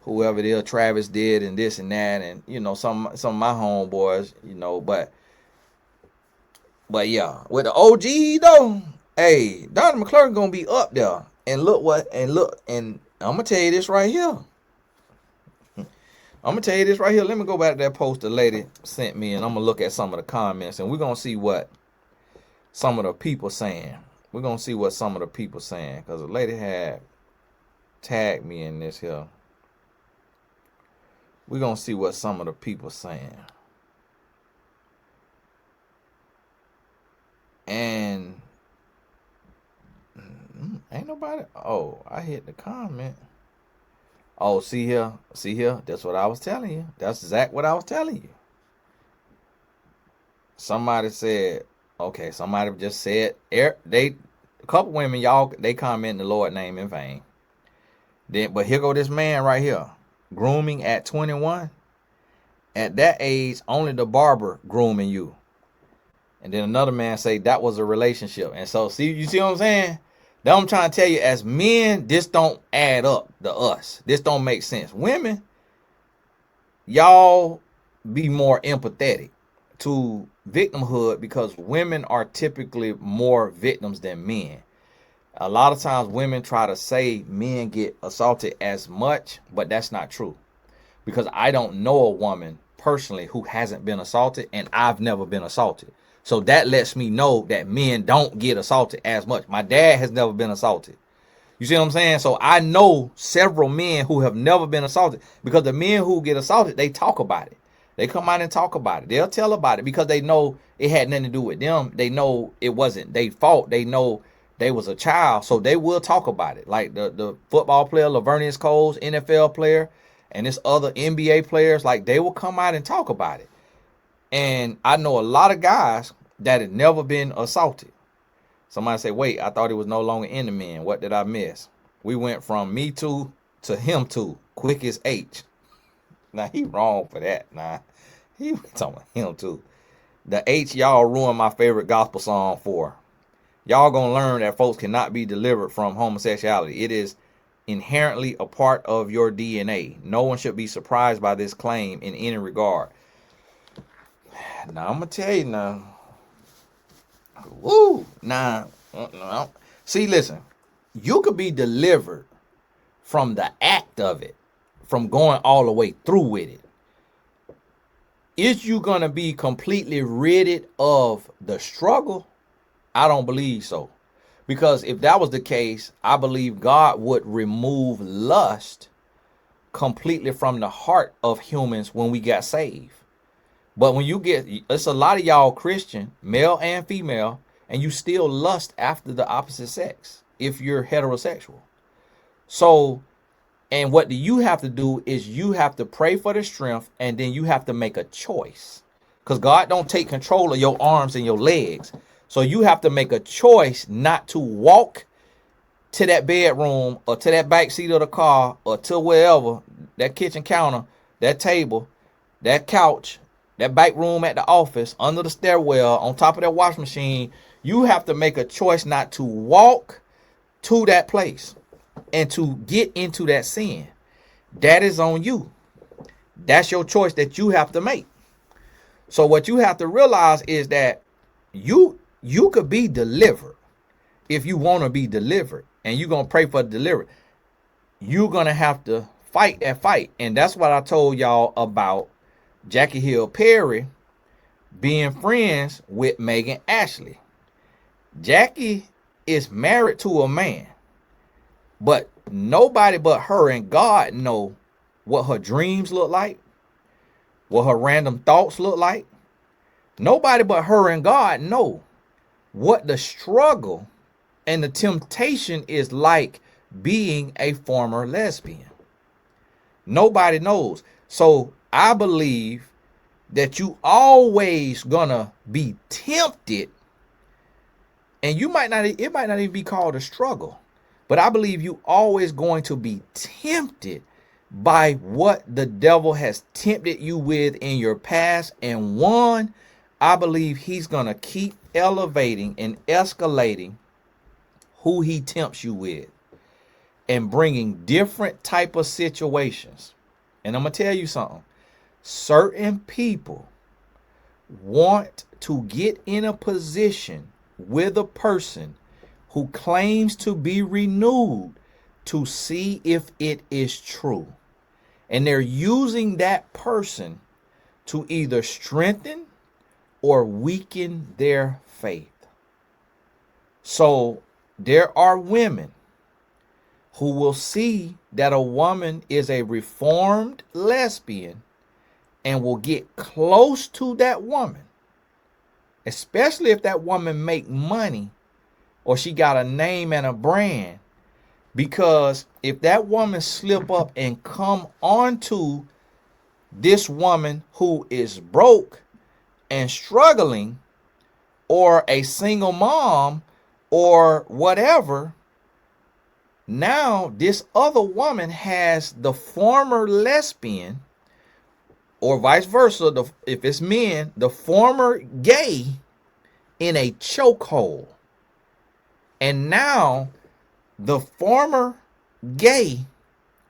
Whoever it is, Travis did and this and that, and you know, some of my homeboys, you know, but yeah, with the OG though, hey, Donnie McClurkin gonna be up there. And and I'm gonna tell you this right here. Let me go back to that post the lady sent me, and I'm gonna look at some of the comments, and we're gonna see what some of the people saying. Because the lady had tagged me in this here. We're gonna see what some of the people saying. And ain't nobody. Oh, I hit the comment. Oh, see here. That's what I was telling you. That's exactly what I was telling you. Somebody said, okay, somebody just said, a couple women, y'all, they comment the Lord name in vain. But here go this man right here. Grooming at 21. At that age, only the barber grooming you. And then another man say that was a relationship. And so, you see what I'm saying? That I'm trying to tell you, as men, this don't add up to us. This don't make sense. Women, y'all be more empathetic to victimhood because women are typically more victims than men. A lot of times women try to say men get assaulted as much, but that's not true. Because I don't know a woman personally who hasn't been assaulted, and I've never been assaulted. So that lets me know that men don't get assaulted as much. My dad has never been assaulted. You see what I'm saying? So I know several men who have never been assaulted because the men who get assaulted, they talk about it. They come out and talk about it. They'll tell about it because they know it had nothing to do with them. They know it wasn't their fault. They know they was a child. So they will talk about it. Like the football player, Lavernius Coles, NFL player, and this other NBA players, like they will come out and talk about it. And I know a lot of guys that had never been assaulted. Somebody say, wait, I thought it was no longer in the men. What did I miss? We went from me too to him too. Quick as H. Now, he wrong for that. Nah, he was talking about him too. The H y'all ruined my favorite gospel song for. Y'all gonna learn that folks cannot be delivered from homosexuality. It is inherently a part of your DNA. No one should be surprised by this claim in any regard. Now, I'm going to tell you now. Woo! Now, see, listen. You could be delivered from the act of it, from going all the way through with it. Is you going to be completely ridded of the struggle? I don't believe so. Because if that was the case, I believe God would remove lust completely from the heart of humans when we got saved. But when you get, it's a lot of y'all Christian, male and female, and you still lust after the opposite sex if you're heterosexual. So, and what do you have to do is you have to pray for the strength, and then you have to make a choice. Because God don't take control of your arms and your legs. So you have to make a choice not to walk to that bedroom or to that back seat of the car or to wherever, that kitchen counter, that table, that couch, that back room at the office, under the stairwell, on top of that wash machine. You have to make a choice not to walk to that place and to get into that sin. That is on you. That's your choice that you have to make. So what you have to realize is that you could be delivered if you want to be delivered, and you're gonna pray for deliverance. You're gonna have to fight that fight. And that's what I told y'all about Jackie Hill Perry being friends with Megan Ashley. Jackie is married to a man, but nobody but her and God know what her dreams look like, what her random thoughts look like. Nobody but her and God know what the struggle and the temptation is like being a former lesbian. Nobody knows. So I believe that you always gonna be tempted, and it might not even be called a struggle, but I believe you always going to be tempted by what the devil has tempted you with in your past. And one, I believe he's gonna keep elevating and escalating who he tempts you with, and bringing different type of situations. And I'm gonna tell you something. Certain people want to get in a position with a person who claims to be renewed to see if it is true. And they're using that person to either strengthen or weaken their faith. So there are women who will see that a woman is a reformed lesbian and will get close to that woman, especially if that woman make money or she got a name and a brand. Because if that woman slip up and come onto this woman who is broke and struggling, or a single mom or whatever, now this other woman has the former lesbian, or vice versa, if it's men, the former gay, in a chokehold. And now the former gay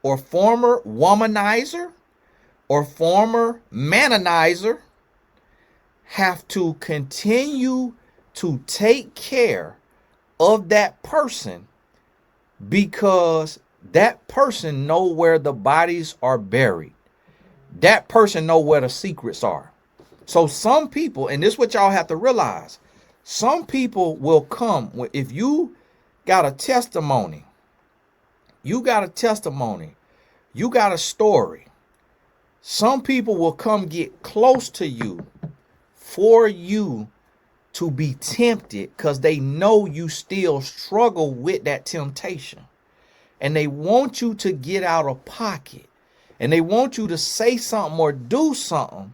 or former womanizer or former manonizer have to continue to take care of that person, because that person know where the bodies are buried. That person know where the secrets are. So some people, and this is what y'all have to realize, some people will come, if you got a testimony, you got a story, some people will come get close to you for you to be tempted, because they know you still struggle with that temptation. And they want you to get out of pocket. And they want you to say something or do something,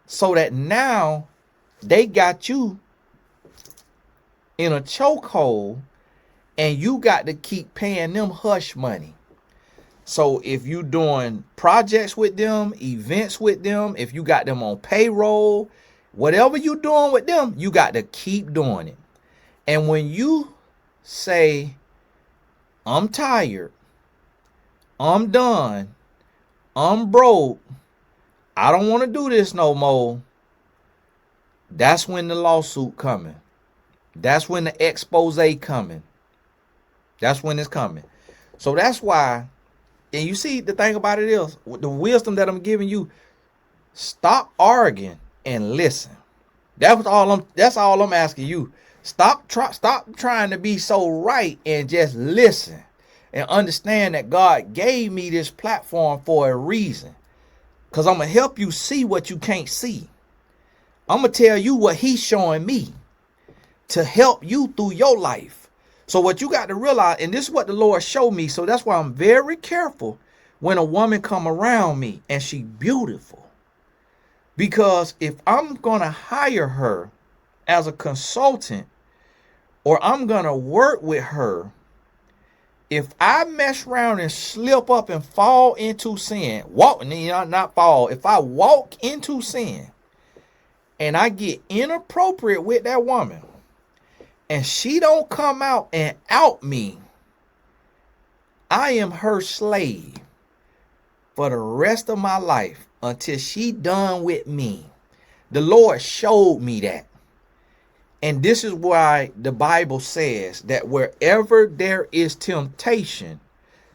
so that now they got you in a chokehold, and you got to keep paying them hush money. So if you doing projects with them, events with them, if you got them on payroll, whatever you doing with them, you got to keep doing it. And when you say, I'm tired, I'm done, I'm broke, I don't want to do this no more, that's when the lawsuit coming. That's when the expose coming. That's when it's coming. So that's why, and you see, the thing about it is, with the wisdom that I'm giving you, stop arguing and listen. That's all I'm asking you. Stop trying to be so right, and just listen and understand that God gave me this platform for a reason. Because I'm going to help you see what you can't see. I'm going to tell you what he's showing me to help you through your life. So what you got to realize, and this is what the Lord showed me, so that's why I'm very careful when a woman come around me and she beautiful. Because if I'm going to hire her as a consultant, or I'm going to work with her, if I mess around and slip up and fall into sin, if I walk into sin and I get inappropriate with that woman, and she don't come out and out me, I am her slave for the rest of my life until she done with me. The Lord showed me that. And this is why the Bible says that wherever there is temptation,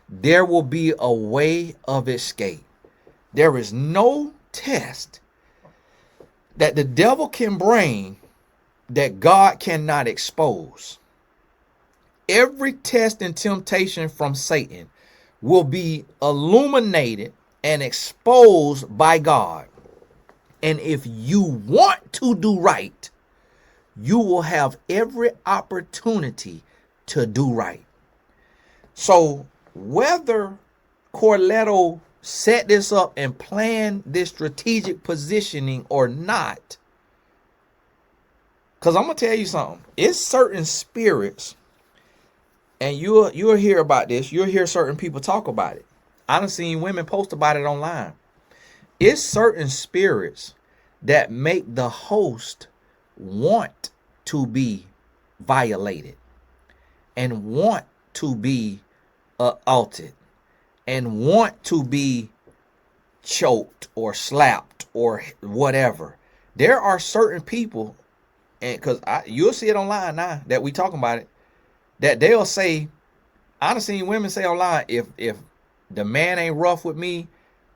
there will be a way of escape. There is no test that the devil can bring that God cannot expose. Every test and temptation from Satan will be illuminated and exposed by God. And if you want to do right, you will have every opportunity to do right. So whether Corletto set this up and planned this strategic positioning or not, because I'm going to tell you something. It's certain spirits, and you'll hear about this. You'll hear certain people talk about it. I done seen women post about it online. It's certain spirits that make the host want to be violated and want to be assaulted and want to be choked or slapped or whatever. There are certain people, and because you'll see it online now that we talking about it, that they'll say, I done seen women say online, if the man ain't rough with me,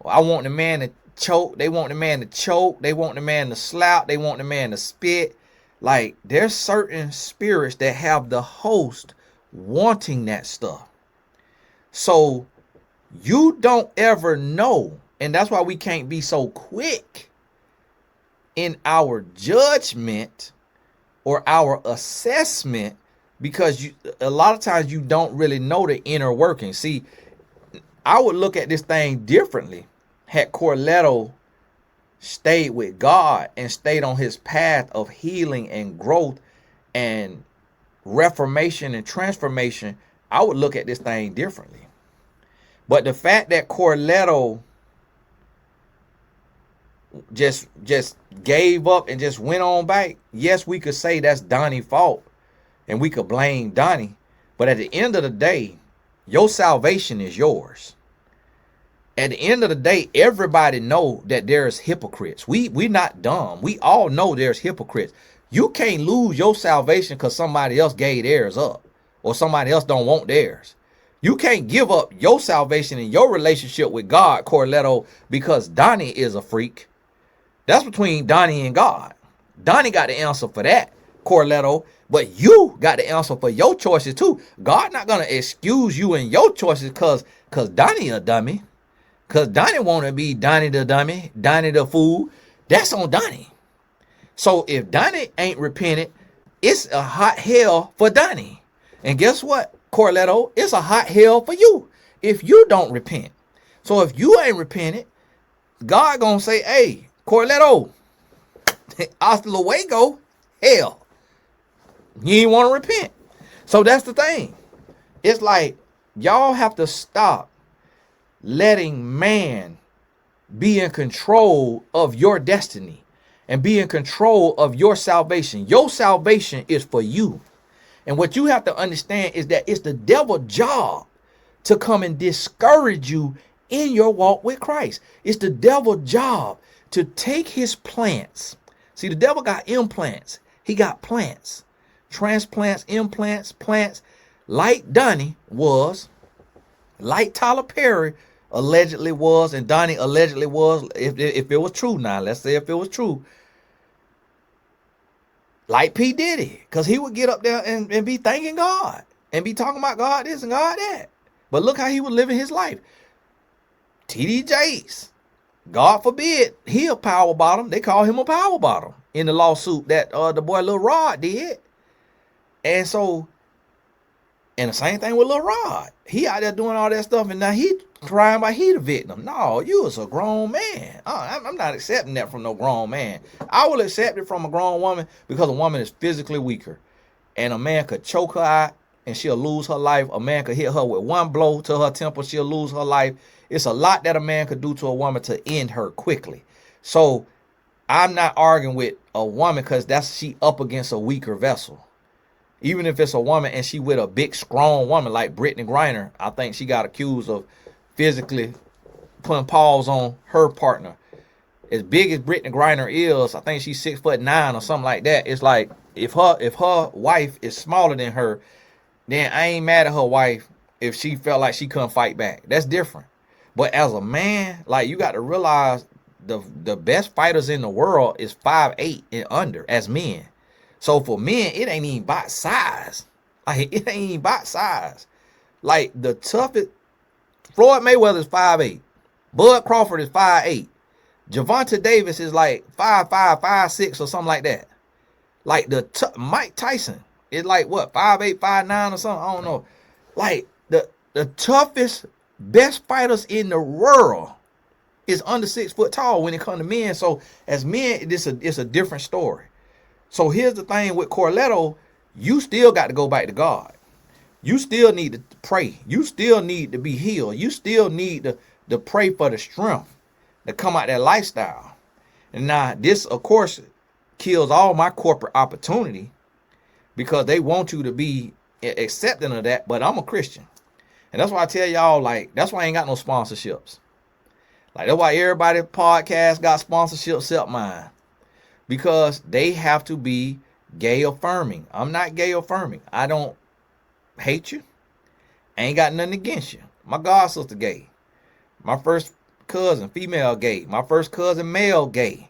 I want the man to choke. They want the man to choke. They want the man to slap. They want the man to spit. Like, there's certain spirits that have the host wanting that stuff. So you don't ever know. And that's why we can't be so quick in our judgment or our assessment, because a lot of times you don't really know the inner working. See, I would look at this thing differently had Corletto stayed with God and stayed on his path of healing and growth and reformation and transformation. I would look at this thing differently. But the fact that Corletto just gave up and just went on back, yes, we could say that's Donnie's fault and we could blame Donnie. But at the end of the day, your salvation is yours. At the end of the day, everybody know that there's hypocrites. We're not dumb. We all know there's hypocrites. You can't lose your salvation because somebody else gave theirs up or somebody else don't want theirs. You can't give up your salvation and your relationship with God, Corletto, because Donnie is a freak. That's between Donnie and God. Donnie got the answer for that, Corletto, but you got the answer for your choices too. God not going to excuse you in your choices because Donnie a dummy. Because Donnie want to be Donnie the dummy, Donnie the fool. That's on Donnie. So if Donnie ain't repented, it's a hot hell for Donnie. And guess what, Corletto? It's a hot hell for you if you don't repent. So if you ain't repented, God gonna say, hey, Corletto, hasta luego, hell. You ain't want to repent. So that's the thing. It's like y'all have to stop letting man be in control of your destiny and be in control of your salvation. Your salvation is for you. And what you have to understand is that it's the devil's job to come and discourage you in your walk with Christ. It's the devil's job to take his plants. See, the devil got implants. He got plants, transplants, implants, plants, like Donnie was, like Tyler Perry allegedly was, and Donnie allegedly was, if it was true now, let's say if it was true, like P. Diddy, because he would get up there and be thanking God and be talking about God this and God that. But look how he was living his life. T.D. Jakes, God forbid, he a power bottom. They call him a power bottom in the lawsuit that the boy Lil Rod did. And so, and the same thing with Lil Rod. He out there doing all that stuff, and now he crying like he the victim. No, you was a grown man. I'm not accepting that from no grown man. I will accept it from a grown woman because a woman is physically weaker. And a man could choke her out and she'll lose her life. A man could hit her with one blow to her temple, she'll lose her life. It's a lot that a man could do to a woman to end her quickly. So I'm not arguing with a woman because she up against a weaker vessel. Even if it's a woman and she with a big, strong woman like Brittany Griner, I think she got accused of physically putting paws on her partner. as big as Brittany Griner is, I think she's 6'9" or something like that. It's like if her wife is smaller than her, then I ain't mad at her wife if she felt like she couldn't fight back. That's different. But as a man, like, you got to realize the best fighters in the world is 5'8" and under as men. So for men, it ain't even about size. Like, it ain't even about size. Like, the toughest, Floyd Mayweather is 5'8". Bud Crawford is 5'8". Gervonta Davis is like 5'5", 5'6", or something like that. Like, Mike Tyson is like, what, 5'8", 5'9", or something? I don't know. Like, the toughest, best fighters in the world is under 6 foot tall when it comes to men. So as men, it's a different story. So here's the thing with Corletto, you still got to go back to God. You still need to pray. You still need to be healed. You still need to pray for the strength to come out that lifestyle. And now this, of course, kills all my corporate opportunity because they want you to be accepting of that. But I'm a Christian. And that's why I tell y'all, like, that's why I ain't got no sponsorships. Like, that's why everybody podcast got sponsorships except mine. Because they have to be gay affirming. I'm not gay affirming. I don't hate you. I ain't got nothing against you. My god sister gay. My first cousin, female gay. My first cousin, male gay.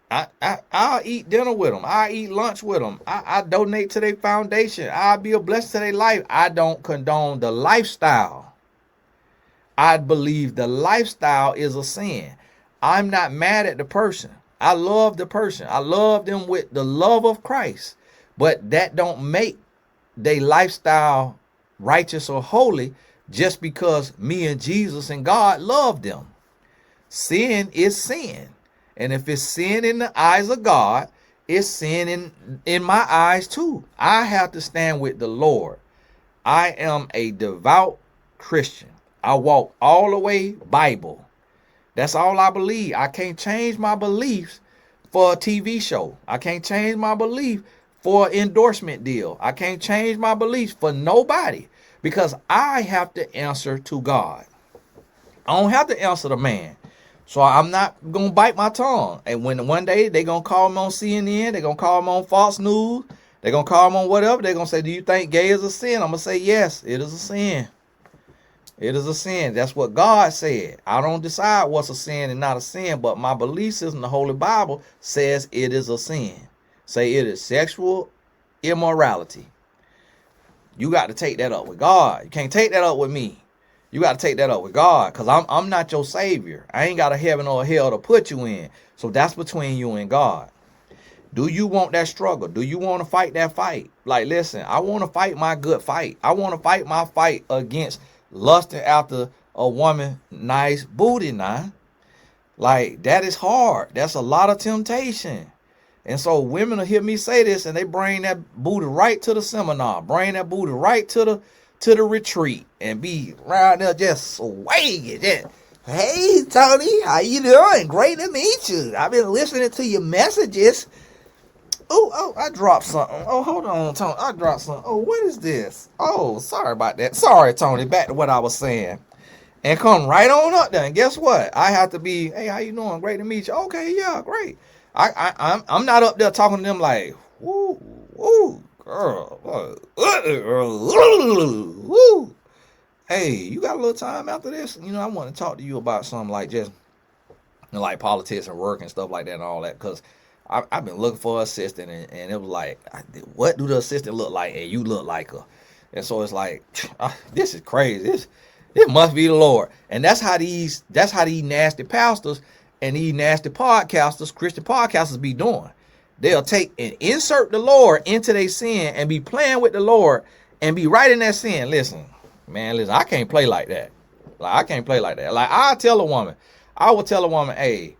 I'll eat dinner with them. I'll eat lunch with them. I donate to their foundation. I'll be a blessing to their life. I don't condone the lifestyle. I believe the lifestyle is a sin. I'm not mad at the person. I love the person. I love them with the love of Christ. But that don't make their lifestyle righteous or holy just because me and Jesus and God love them. Sin is sin. And if it's sin in the eyes of God, it's sin in my eyes too. I have to stand with the Lord. I am a devout Christian. I walk all the way Bible. That's all I believe. I can't change my beliefs for a TV show. I can't change my belief for an endorsement deal. I can't change my beliefs for nobody because I have to answer to God. I don't have to answer to man. So I'm not going to bite my tongue. And when one day they're going to call me on CNN, they're going to call me on Fox News, they're going to call me on whatever, they're going to say, do you think gay is a sin? I'm going to say, yes, it is a sin. It is a sin. That's what God said. I don't decide what's a sin and not a sin, but my belief system, the Holy Bible, says it is a sin. Say it is sexual immorality. You got to take that up with God. You can't take that up with me. You got to take that up with God because I'm not your savior. I ain't got a heaven or a hell to put you in. So that's between you and God. Do you want that struggle? Do you want to fight that fight? Like, listen, I want to fight my good fight. I want to fight my fight against lusting after a woman nice booty now. Like, that is hard. That's a lot of temptation. And so women will hear me say this and they bring that booty right to the seminar, bring that booty right to the retreat and be around there just swaying. Just, hey, Tony, how you doing? Great to meet you. I've been listening to your messages. Oh, I dropped something. Oh, hold on, Tony. I dropped something. Oh, what is this? Oh, sorry about that. Sorry, Tony. Back to what I was saying. And come right on up there. And guess what? I have to be, hey, how you doing? Great to meet you. Okay, yeah, great. I'm not up there talking to them like, woo, girl, woo. Hey, you got a little time after this? You know, I want to talk to you about something like just, you know, like politics and work and stuff like that and all that. Because I've been looking for an assistant and it was like, what do the assistant look like? And you look like her. And so it's like, this is crazy. It must be the Lord. And that's how these nasty pastors and these nasty podcasters, Christian podcasters, be doing. They'll take and insert the Lord into their sin and be playing with the Lord and be right in that sin. Listen, man, I can't play like that. Like, I can't play like that. Like, I will tell a woman, hey,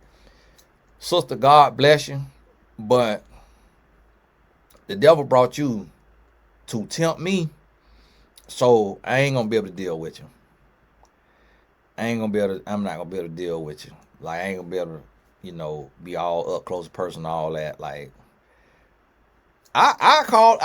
sister, God bless you, but the devil brought you to tempt me, so I ain't gonna be able to deal with you. I'm not gonna be able to deal with you. Like, I ain't gonna be able to, you know, be all up close person, all that. Like, I call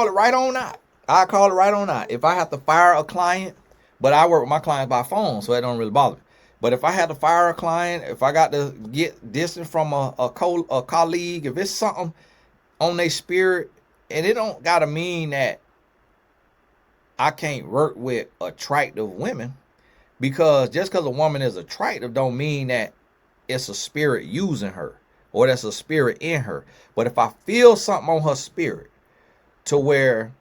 it right on out. I call it right on out. If I have to fire a client, but I work with my clients by phone, so it don't really bother me. But if I had to fire a client, if I got to get distance from a colleague, if it's something on their spirit, and it don't gotta mean that I can't work with attractive women, because just because a woman is attractive don't mean that it's a spirit using her or that's a spirit in her. But if I feel something on her spirit to where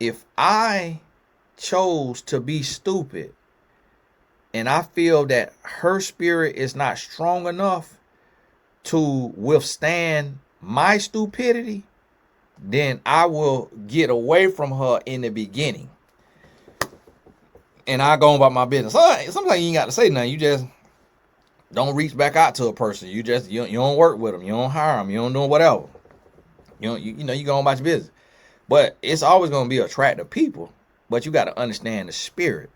if I chose to be stupid and I feel that her spirit is not strong enough to withstand my stupidity, then I will get away from her in the beginning. And I go about my business. Sometimes you ain't got to say nothing. You just don't reach back out to a person. You don't work with them. You don't hire them. You don't do whatever. You go on about your business. But it's always going to be attractive people. But you got to understand the spirit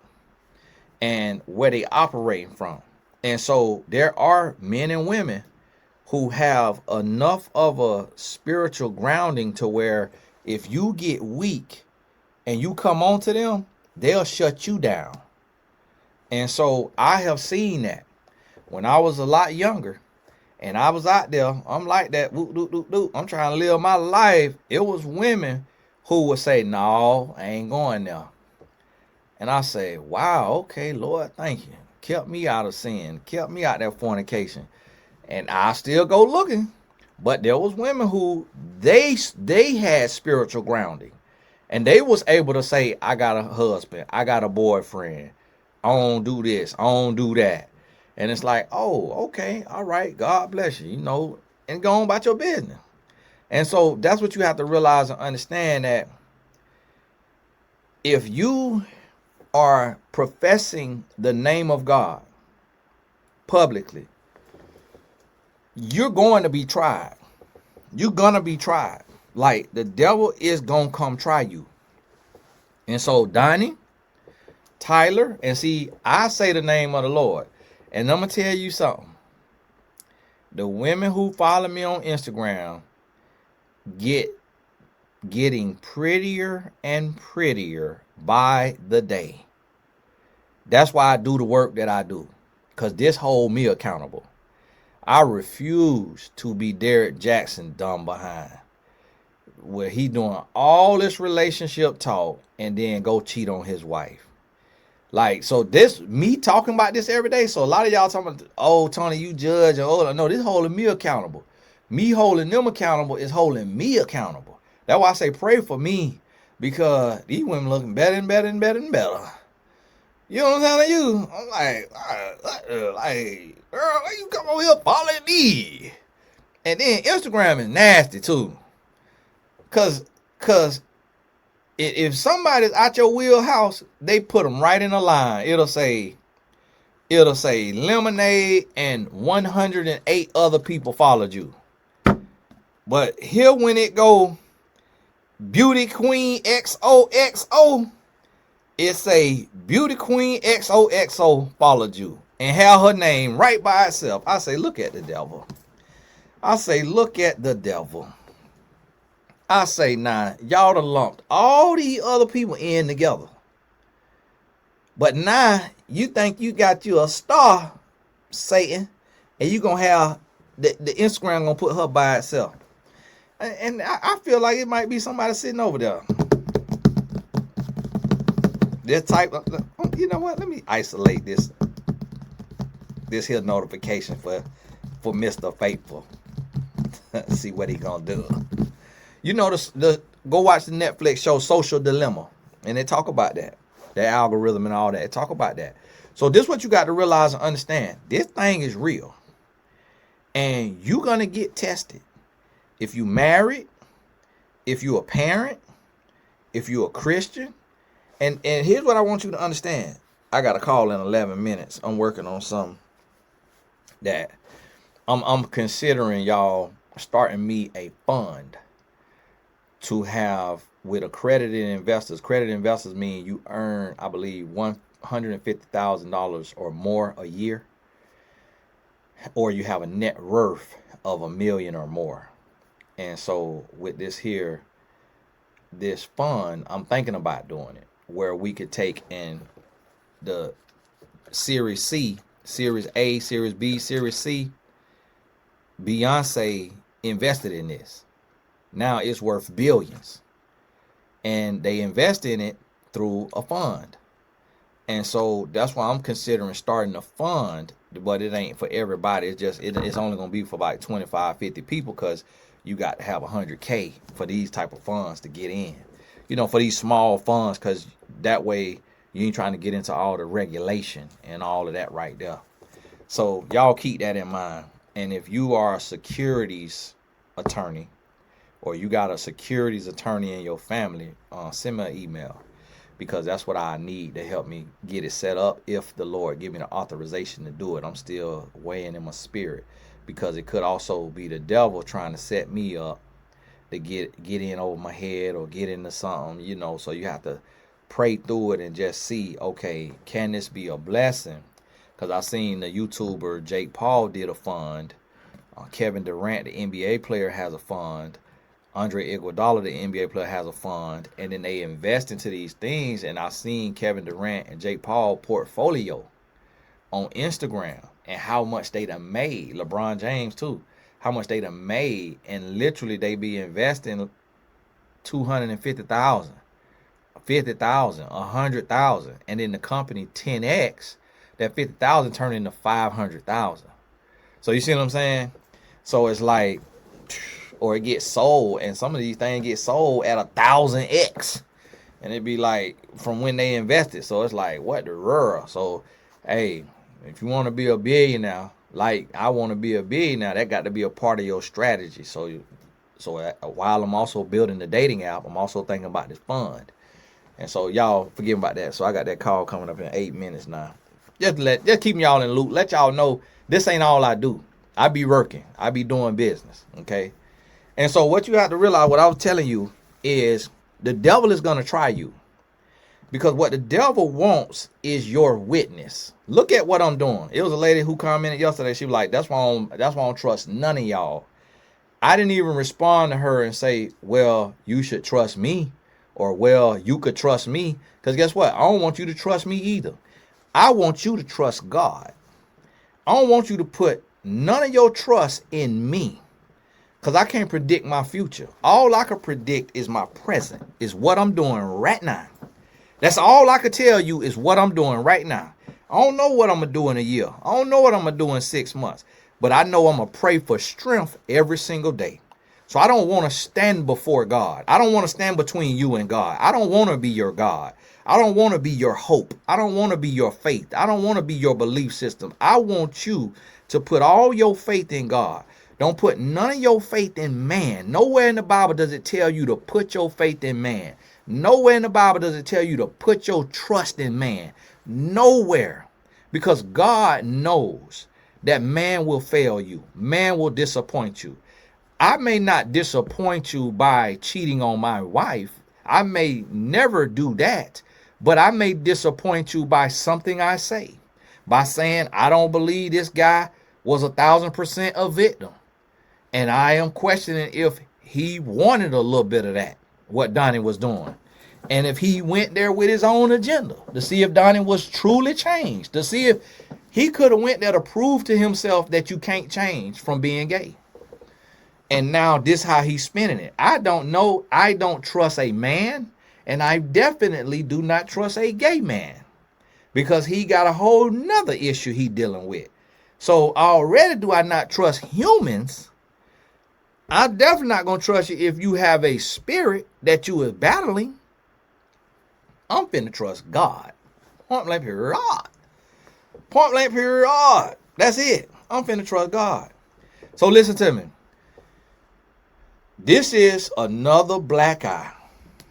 and where they operating from. And so there are men and women who have enough of a spiritual grounding to where if you get weak and you come on to them, they'll shut you down. And so I have seen that when I was a lot younger and I was out there, I'm like that, I'm trying to live my life. It was women who would say, no, I ain't going there. And I say, wow, okay, Lord, thank you. Kept me out of sin, kept me out there fornication. And I still go looking. But there was women who they had spiritual grounding. And they was able to say, I got a husband, I got a boyfriend, I don't do this, I don't do that. And it's like, oh, okay, all right, God bless you, and go on about your business. And so that's what you have to realize and understand, that if you are professing the name of God publicly, you're going to be tried. You're going to be tried. Like the devil is going to come try you. And so Donnie, Tyler, and see, I say the name of the Lord. And I'm going to tell you something. The women who follow me on Instagram getting prettier and prettier by the day. That's why I do the work that I do. Because this hold me accountable. I refuse to be Derek Jackson dumb behind, where he doing all this relationship talk and then go cheat on his wife. Like, so this, me talking about this every day. So a lot of y'all talking about, oh, Tony, you judge. Oh, no, this holding me accountable. Me holding them accountable is holding me accountable. That's why I say pray for me, because these women looking better and better and better and better. You know what I'm telling you? I'm like, girl, why you come over here following me? And then Instagram is nasty too. Cause if somebody's out your wheelhouse, they put them right in a line. It'll say lemonade and 108 other people followed you. But here when it go beauty queen XOXO, it say beauty queen XOXO followed you and have her name right by itself. I say, look at the devil. I say, look at the devil. I say, nah, y'all done lumped all these other people in together. But now you think you got you a star, Satan, and you gonna have the Instagram gonna put her by itself. And I feel like it might be somebody sitting over there. This type of, you know what? Let me isolate this here notification for Mr. Faithful. See what he gonna do. You know, go watch the Netflix show Social Dilemma, and they talk about that, the algorithm and all that. They talk about that. So this is what you got to realize and understand. This thing is real, and you're gonna get tested. If you married, if you're a parent, if you're a Christian. And here's what I want you to understand. I got a call in 11 minutes. I'm working on something that I'm considering, y'all, starting me a fund to have with accredited investors. Accredited investors mean you earn, I believe, $150,000 or more a year, or you have a net worth of $1 million or more. And so with this fund, I'm thinking about doing it, where we could take in the Series C Series A, Series B, Series C. Beyonce invested in this. Now it's worth billions. And they invest in it through a fund. And so that's why I'm considering starting a fund, but it ain't for everybody. It's only going to be for like 25, 50 people, because you got to have 100K for these type of funds to get in. For these small funds, because that way you ain't trying to get into all the regulation and all of that right there. So y'all keep that in mind. And if you are a securities attorney, or you got a securities attorney in your family, send me an email, because that's what I need to help me get it set up. If the Lord give me the authorization to do it, I'm still weighing in my spirit, because it could also be the devil trying to set me up to get in over my head or get into something, so you have to pray through it and just see, okay, can this be a blessing? Because I seen the YouTuber Jake Paul did a fund. Kevin Durant, the NBA player, has a fund. Andre Iguodala, the NBA player, has a fund. And then they invest into these things. And I seen Kevin Durant and Jake Paul portfolio on Instagram and how much they done made. LeBron James too. How much they done made. And literally they be investing 250,000, 50,000, 100,000. And then the company 10x that 50,000 turn into 500,000. So you see what I'm saying? So it's like, or it gets sold, and some of these things get sold at 1,000x, and it'd be like from when they invested. So it's like, what the world? So hey, if you want to be a billionaire, like I want to be a billionaire, that got to be a part of your strategy. So while I'm also building the dating app, I'm also thinking about this fund. And so y'all forgive me about that. So I got that call coming up in 8 minutes now. Just keep y'all in the loop. Let y'all know this ain't all I do. I be working. I be doing business. Okay. And so what you have to realize, what I was telling you, is the devil is going to try you. Because what the devil wants is your witness. Look at what I'm doing. It was a lady who commented yesterday. She was like, that's why I don't trust none of y'all. I didn't even respond to her and say, well, you should trust me, or well, you could trust me. Because guess what? I don't want you to trust me either. I want you to trust God. I don't want you to put none of your trust in me, because I can't predict my future. All I can predict is my present, is what I'm doing right now. That's all I can tell you, is what I'm doing right now. I don't know what I'm going to do in a year. I don't know what I'm going to do in 6 months. But I know I'm going to pray for strength every single day. So I don't want to stand before God. I don't want to stand between you and God. I don't want to be your God. I don't want to be your hope. I don't want to be your faith. I don't want to be your belief system. I want you to put all your faith in God. Don't put none of your faith in man. Nowhere in the Bible does it tell you to put your faith in man. Nowhere in the Bible does it tell you to put your trust in man. Nowhere. Because God knows that man will fail you. Man will disappoint you. I may not disappoint you by cheating on my wife. I may never do that. But I may disappoint you by something I say. By saying, I don't believe this guy was 1,000% a victim. And I am questioning if he wanted a little bit of that, what Donnie was doing. And if he went there with his own agenda to see if Donnie was truly changed, to see if he could have went there to prove to himself that you can't change from being gay. And now this how he's spinning it. I don't know. I don't trust a man. And I definitely do not trust a gay man, because he got a whole nother issue he dealing with. So already do I not trust humans. I'm definitely not going to trust you if you have a spirit that you is battling. I'm finna trust God. Point blank period. Point blank period. That's it. I'm finna trust God. So listen to me. This is another black eye.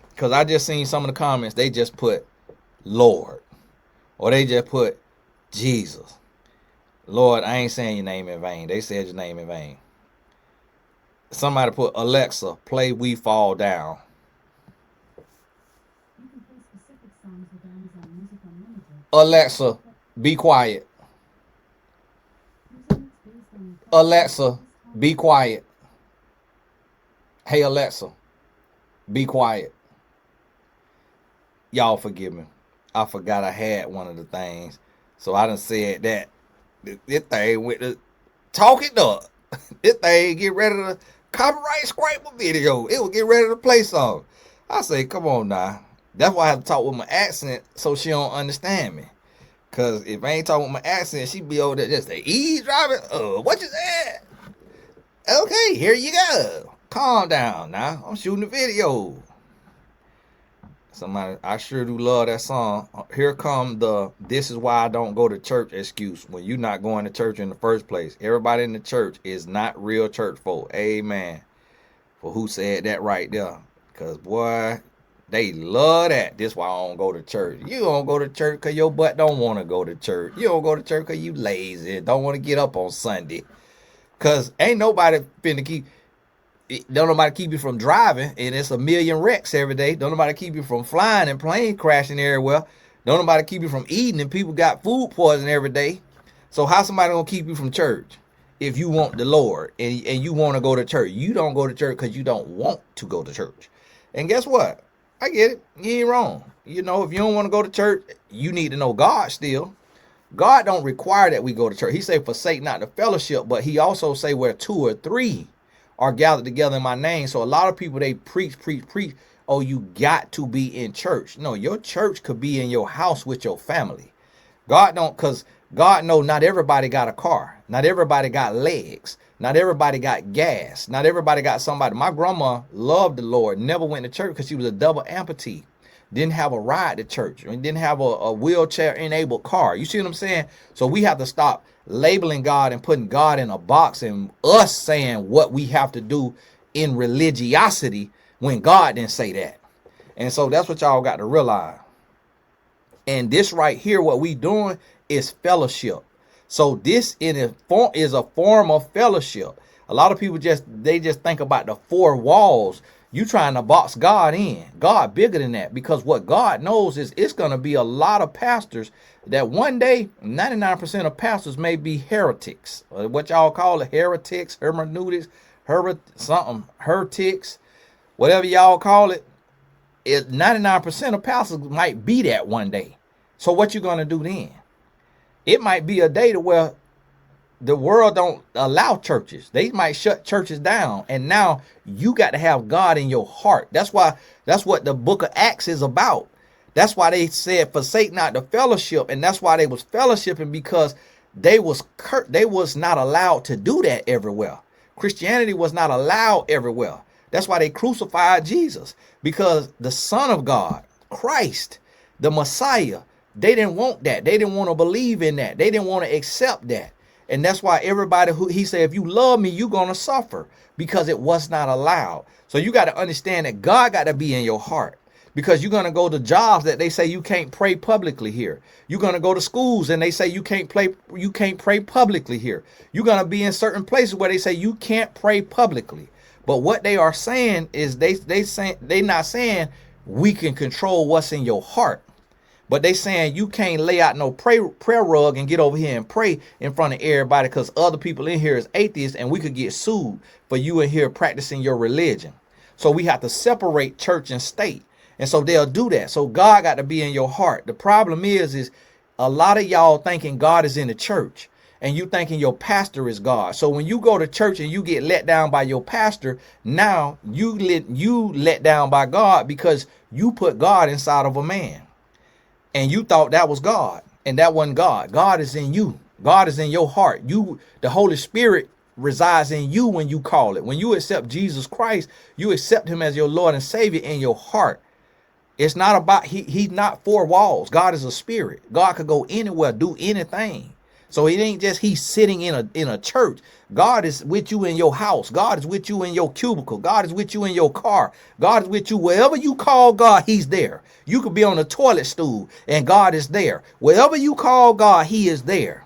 Because I just seen some of the comments. They just put Lord. Or they just put Jesus. Lord, I ain't saying your name in vain. They said your name in vain. Somebody put, Alexa, play We Fall Down. Alexa, be quiet. Alexa, be quiet. Hey, Alexa, be quiet. Y'all forgive me. I forgot I had one of the things. So I done said that This thing with the talking up. This thing get ready to copyright scrape a video. It will get ready to play something. I say, come on now. That's why I have to talk with my accent so she don't understand me. Cause if I ain't talking with my accent, she be over there just say, eavesdropping. What you said? Okay, here you go. Calm down now. I'm shooting a video. Somebody, I sure do love that song. Here come the "this is why I don't go to church" excuse when you not going to church in the first place. Everybody in the church is not real church folk. Amen. For who said that right there? Because boy, they love that. This is why I don't go to church. You don't go to church because your butt don't want to go to church. You don't go to church because you lazy. Don't want to get up on Sunday. Because ain't nobody finna keep... Don't nobody keep you from driving, and it's a million wrecks every day. Don't nobody keep you from flying and plane crashing everywhere. Don't nobody keep you from eating, and people got food poisoning every day. So how somebody gonna keep you from church if you want the Lord and you want to go to church? You don't go to church because you don't want to go to church. And guess what? I get it. You ain't wrong. You know, if you don't want to go to church, you need to know God still. God don't require that we go to church. He say forsake not the fellowship, but he also say where 2 or 3 are gathered together in my name. So a lot of people, they preach. Oh, you got to be in church. No, your church could be in your house with your family. God don't, because God know not everybody got a car. Not everybody got legs. Not everybody got gas. Not everybody got somebody. My grandma loved the Lord, never went to church because she was a double amputee. Didn't have a ride to church. Didn't have a wheelchair enabled car. You see what I'm saying? So we have to stop labeling God and putting God in a box and us saying what we have to do in religiosity when God didn't say that. And so that's what y'all got to realize. And this right here, what we doing is fellowship. So this is a form of fellowship. A lot of people just think about the 4 walls. You trying to box God in. God bigger than that, because what God knows is it's going to be a lot of pastors that one day 99% of pastors may be heretics. What y'all call it, heretics, hermeneutics, heretics, whatever y'all call it. 99% of pastors might be that one day. So what you going to do then? It might be a day to where the world don't allow churches. They might shut churches down. And now you got to have God in your heart. That's what the book of Acts is about. That's why they said forsake not the fellowship. And that's why they was fellowshipping, because they was not allowed to do that everywhere. Christianity was not allowed everywhere. That's why they crucified Jesus, because the Son of God, Christ, the Messiah, they didn't want that. They didn't want to believe in that. They didn't want to accept that. And that's why everybody he said, if you love me, you're going to suffer, because it was not allowed. So you got to understand that God got to be in your heart, because you're going to go to jobs that they say you can't pray publicly here. You're going to go to schools and they say you can't pray publicly here. You're going to be in certain places where they say you can't pray publicly. But what they are saying is they not saying we can control what's in your heart. But they saying you can't lay out no prayer rug and get over here and pray in front of everybody, because other people in here is atheists and we could get sued for you in here practicing your religion. So we have to separate church and state. And so they'll do that. So God got to be in your heart. The problem is a lot of y'all thinking God is in the church, and you thinking your pastor is God. So when you go to church and you get let down by your pastor, now you let down by God, because you put God inside of a man. And you thought that was God, and that wasn't God. God is in you. God is in your heart. The Holy Spirit resides in you when you call it. When you accept Jesus Christ, you accept him as your Lord and Savior in your heart. It's not about, he's not 4 walls. God is a spirit. God could go anywhere, do anything. So it ain't just he's sitting in a church. God is with you in your house. God is with you in your cubicle. God is with you in your car. God is with you wherever you call God, he's there. You could be on a toilet stool and God is there. Wherever you call God, he is there.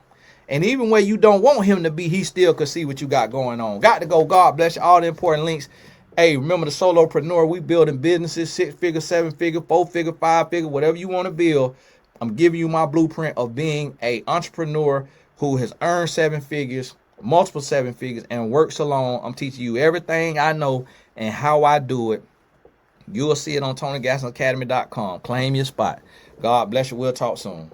And even where you don't want him to be, he still could see what you got going on. Got to go. God bless you. All the important links. Hey, remember the solopreneur. We building businesses, 6-figure, 7-figure, 4-figure, 5-figure, whatever you want to build. I'm giving you my blueprint of being an entrepreneur who has earned 7 figures, multiple 7 figures, and works alone. I'm teaching you everything I know and how I do it. You'll see it on TonyGassonAcademy.com. Claim your spot. God bless you. We'll talk soon.